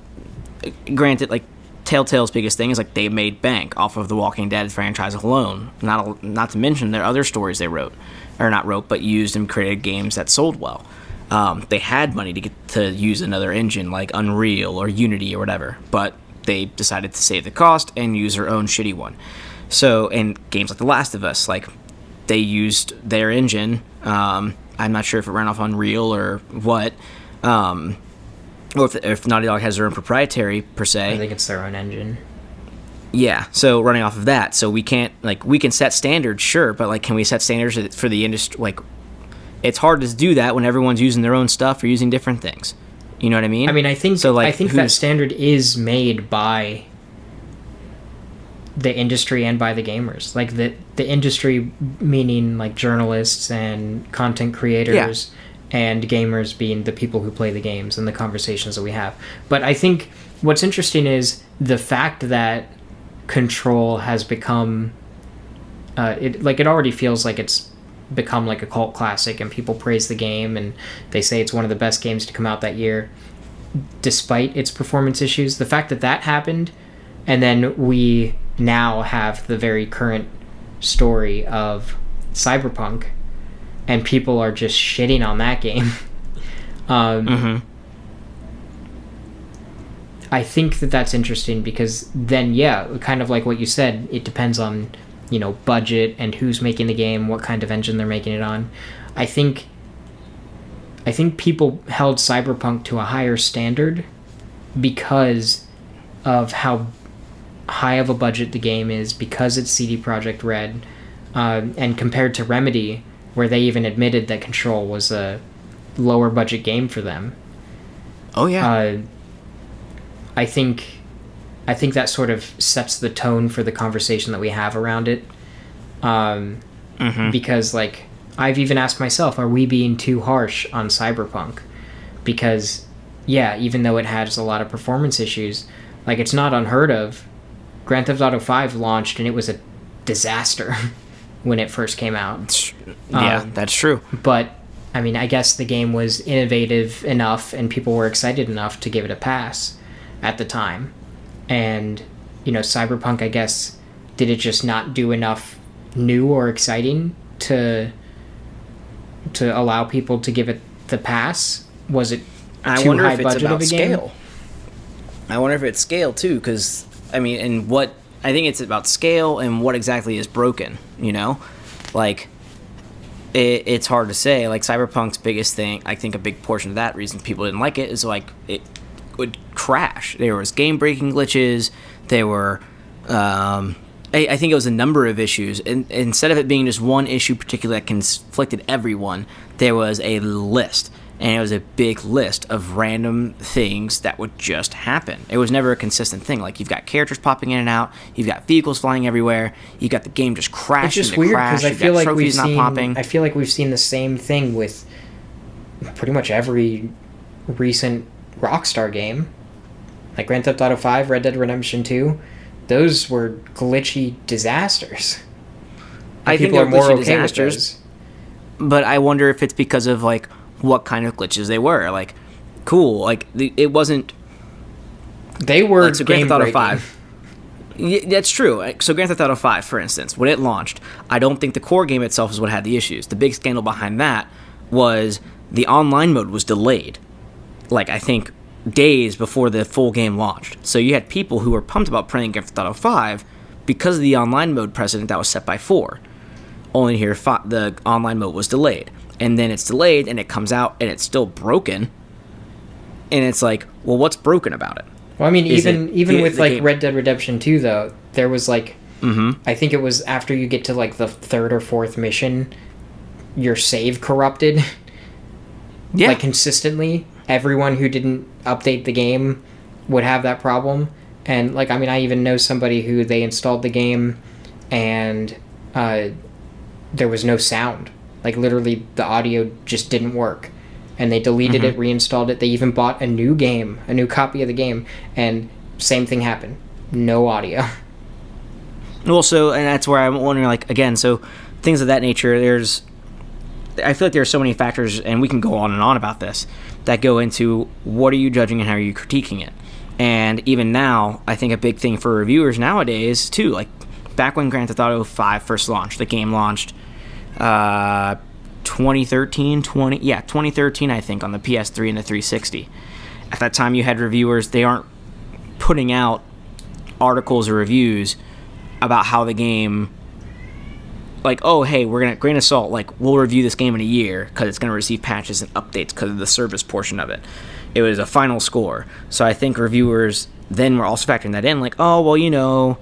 granted, like, Telltale's biggest thing is, like, they made bank off of the Walking Dead franchise alone. Not to mention their other stories they wrote, or not wrote, but used and created games that sold well. They had money to get to use another engine like Unreal or Unity or whatever, but they decided to save the cost and use their own shitty one. So, in games like The Last of Us, like, they used their engine. I'm not sure if it ran off Unreal or what, or if Naughty Dog has their own proprietary per se. I think it's their own engine. Yeah, so running off of that, so we can't, like, we can set standards, sure, but, like, can we set standards for the industry? Like, it's hard to do that when everyone's using their own stuff or using different things. You know what I mean? I mean, I think so, like, that standard is made by the industry and by the gamers. Like, the industry, meaning, like, journalists and content creators, and gamers being the people who play the games and the conversations that we have. But I think what's interesting is the fact that Control has become, it already feels like it's become like a cult classic, and people praise the game and they say it's one of the best games to come out that year, despite its performance issues. The fact that that happened, and then we now have the very current story of Cyberpunk, and people are just shitting on that game. I think that that's interesting, because then, yeah, kind of like what you said, it depends on, you know, budget and who's making the game, what kind of engine they're making it on. I think people held Cyberpunk to a higher standard because of how high of a budget the game is, because it's CD Projekt Red, and compared to Remedy, where they even admitted that Control was a lower budget game for them. Oh yeah. I think that sort of sets the tone for the conversation that we have around it. Because, like, I've even asked myself, are we being too harsh on Cyberpunk? Because, yeah, even though it has a lot of performance issues, like, it's not unheard of. Grand Theft Auto 5 launched and it was a disaster when it first came out. Yeah, that's true. But, I mean, I guess the game was innovative enough and people were excited enough to give it a pass at the time. And, you know, Cyberpunk, I guess, did it just not do enough new or exciting to allow people to give it the pass? Was it too high budget of a game? Scale. I wonder if it's scale too, because I mean, and what I think it's about scale and what exactly is broken. You know, like it's hard to say. Like Cyberpunk's biggest thing, I think a big portion of that reason people didn't like it is like it would crash. There was game breaking glitches. There were I think it was a number of issues, and instead of it being just one issue particularly that conflicted everyone, there was a list, and it was a big list of random things that would just happen. It was never a consistent thing. Like, you've got characters popping in and out, you've got vehicles flying everywhere, you've got the game just crashing. It's just weird because I feel like we've seen the same thing with pretty much every recent Rockstar game, like Grand Theft Auto 5, Red Dead Redemption 2. Those were glitchy disasters. I think they're more okay with those. But I wonder if it's because of, like, what kind of glitches they were. Like, cool. Like, it wasn't... They were like, so Grand Theft Auto 5. Yeah, that's true. So Grand Theft Auto 5, for instance, when it launched, I don't think the core game itself is what had the issues. The big scandal behind that was the online mode was delayed. Like, I think days before the full game launched. So you had people who were pumped about playing Grand Theft Auto 5 because of the online mode precedent that was set by 4. Only here, the online mode was delayed. And then it's delayed, and it comes out, and it's still broken. And it's like, well, what's broken about it? Well, I mean, Is even it even the- with the like game? Red Dead Redemption 2, though, there was like, Mm-hmm. I think it was after you get to like the third or fourth mission, your save corrupted. Yeah. Like consistently, everyone who didn't update the game would have that problem. And like, I mean, I even know somebody who they installed the game, and there was no sound. Like literally, the audio just didn't work, and they deleted it, reinstalled it. They even bought a new game, a new copy of the game, and same thing happened. No audio. Well, so, and that's where I'm wondering, like, again, so things of that nature, I feel like there are so many factors, and we can go on and on about this, that go into what are you judging and how are you critiquing it. And even now, I think a big thing for reviewers nowadays, too, like, back when Grand Theft Auto 5 first launched, the game launched 2013, I think, on the PS3 and the 360. At that time, you had reviewers, they aren't putting out articles or reviews about how the game, like, oh, hey, we're gonna, grain of salt, like, we'll review this game in a year because it's gonna receive patches and updates because of the service portion of it. It was a final score. So I think reviewers then were also factoring that in, like, oh, well, you know,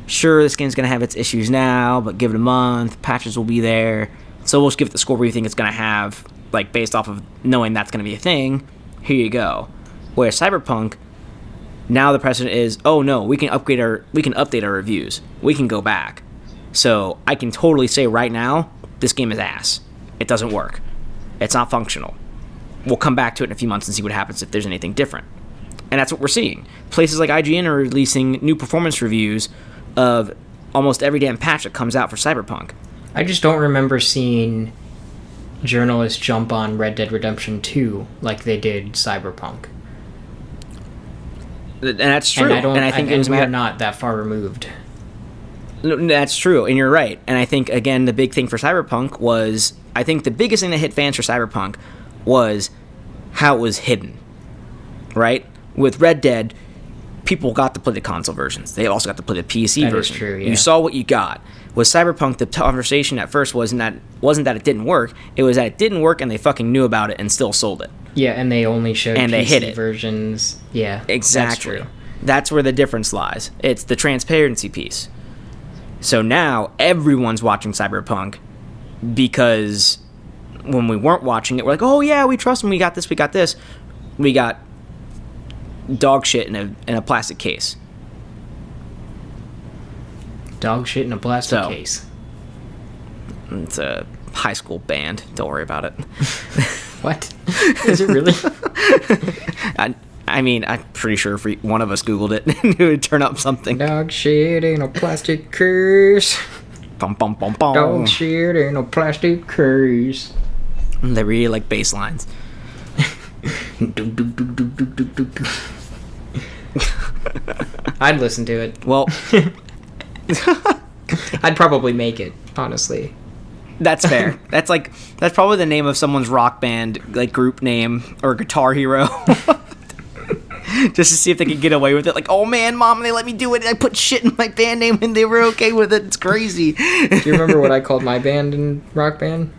sure, this game's gonna have its issues now, but give it a month, patches will be there, so we'll just give it the score we think it's gonna have, like, based off of knowing that's gonna be a thing. Here you go. Whereas Cyberpunk, now the precedent is, oh no, we can update our reviews. We can go back. So I can totally say right now, this game is ass. It doesn't work. It's not functional. We'll come back to it in a few months and see what happens if there's anything different. And that's what we're seeing. Places like IGN are releasing new performance reviews of almost every damn patch that comes out for Cyberpunk. I just don't remember seeing journalists jump on Red Dead Redemption 2 like they did Cyberpunk. And that's true. And I think it was we are not that far removed. No, that's true, and you're right. And I think, again, the big thing for Cyberpunk was, I think the biggest thing that hit fans for Cyberpunk was how it was hidden, right? With Red Dead, people got to play the console versions. They also got to play the PC That is version. true, yeah. You saw what you got. With Cyberpunk, the conversation at first wasn't that it didn't work. It was that it didn't work, and they fucking knew about it and still sold it. Yeah, and they only showed And PC they hid it. versions. Yeah, Exactly. That's true. That's where the difference lies. It's the transparency piece. So now everyone's watching Cyberpunk because when we weren't watching it, we're like, oh yeah, we trust them. We got this. We got this. We got dog shit in a plastic case. Dog shit in a plastic So. case. It's a high school band. Don't worry about it. What? Is it really? I mean, I'm pretty sure if one of us Googled it, it would turn up something. Dog shit in a plastic case. Bum, bum, bum, bum. Dog shit in a plastic case. They really like bass lines. I'd listen to it. Well, I'd probably make it, honestly. that's fair. That's probably the name of someone's rock band, like, group name or Guitar Hero. Just to see if they could get away with it. Like, oh man, Mom, they let me do it. I put shit in my band name and they were okay with it. It's crazy. Do you remember what I called my band in Rock Band?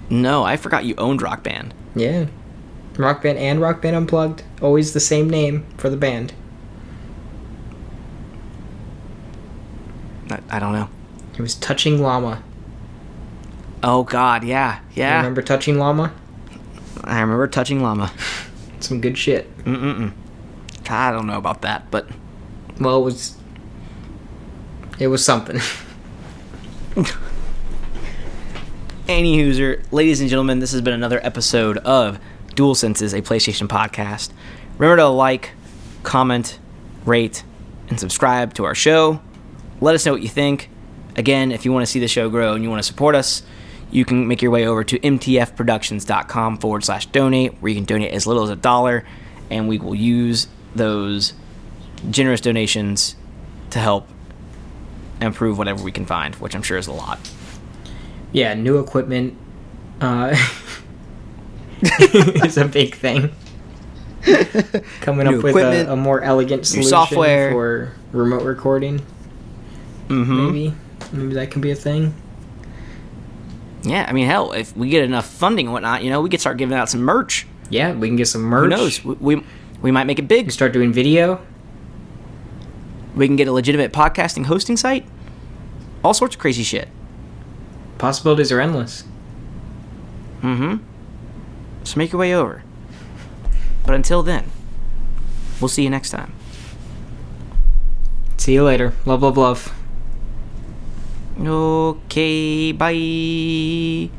No, I forgot you owned Rock Band. Yeah. Rock Band and Rock Band Unplugged. Always the same name for the band. I don't know. It was Touching Llama. Oh God, yeah, You yeah. remember Touching Llama? I remember Touching Llama. Some good shit. I don't know about that, but Well, it was something. any hooser, ladies and gentlemen, this has been another episode of Dual Senses, a PlayStation podcast. Remember to like, comment, rate, and subscribe to our show. Let us know what you think. Again, if you want to see the show grow and you want to support us, you can make your way over to mtfproductions.com/donate, where you can donate as little as $1, and we will use those generous donations to help improve whatever we can find, which I'm sure is a lot. Yeah, new equipment is a big thing. Coming New up with equipment, a more elegant solution software. for remote recording. Maybe that can be a thing. Yeah, I mean, hell, if we get enough funding and whatnot, we could start giving out some merch. Yeah, we can get some merch. Who knows? We might make it big. We start doing video. We can get a legitimate podcasting hosting site. All sorts of crazy shit. Possibilities are endless. Mm-hmm. So make your way over. But until then, we'll see you next time. See you later. Love, love, love. Okay, bye.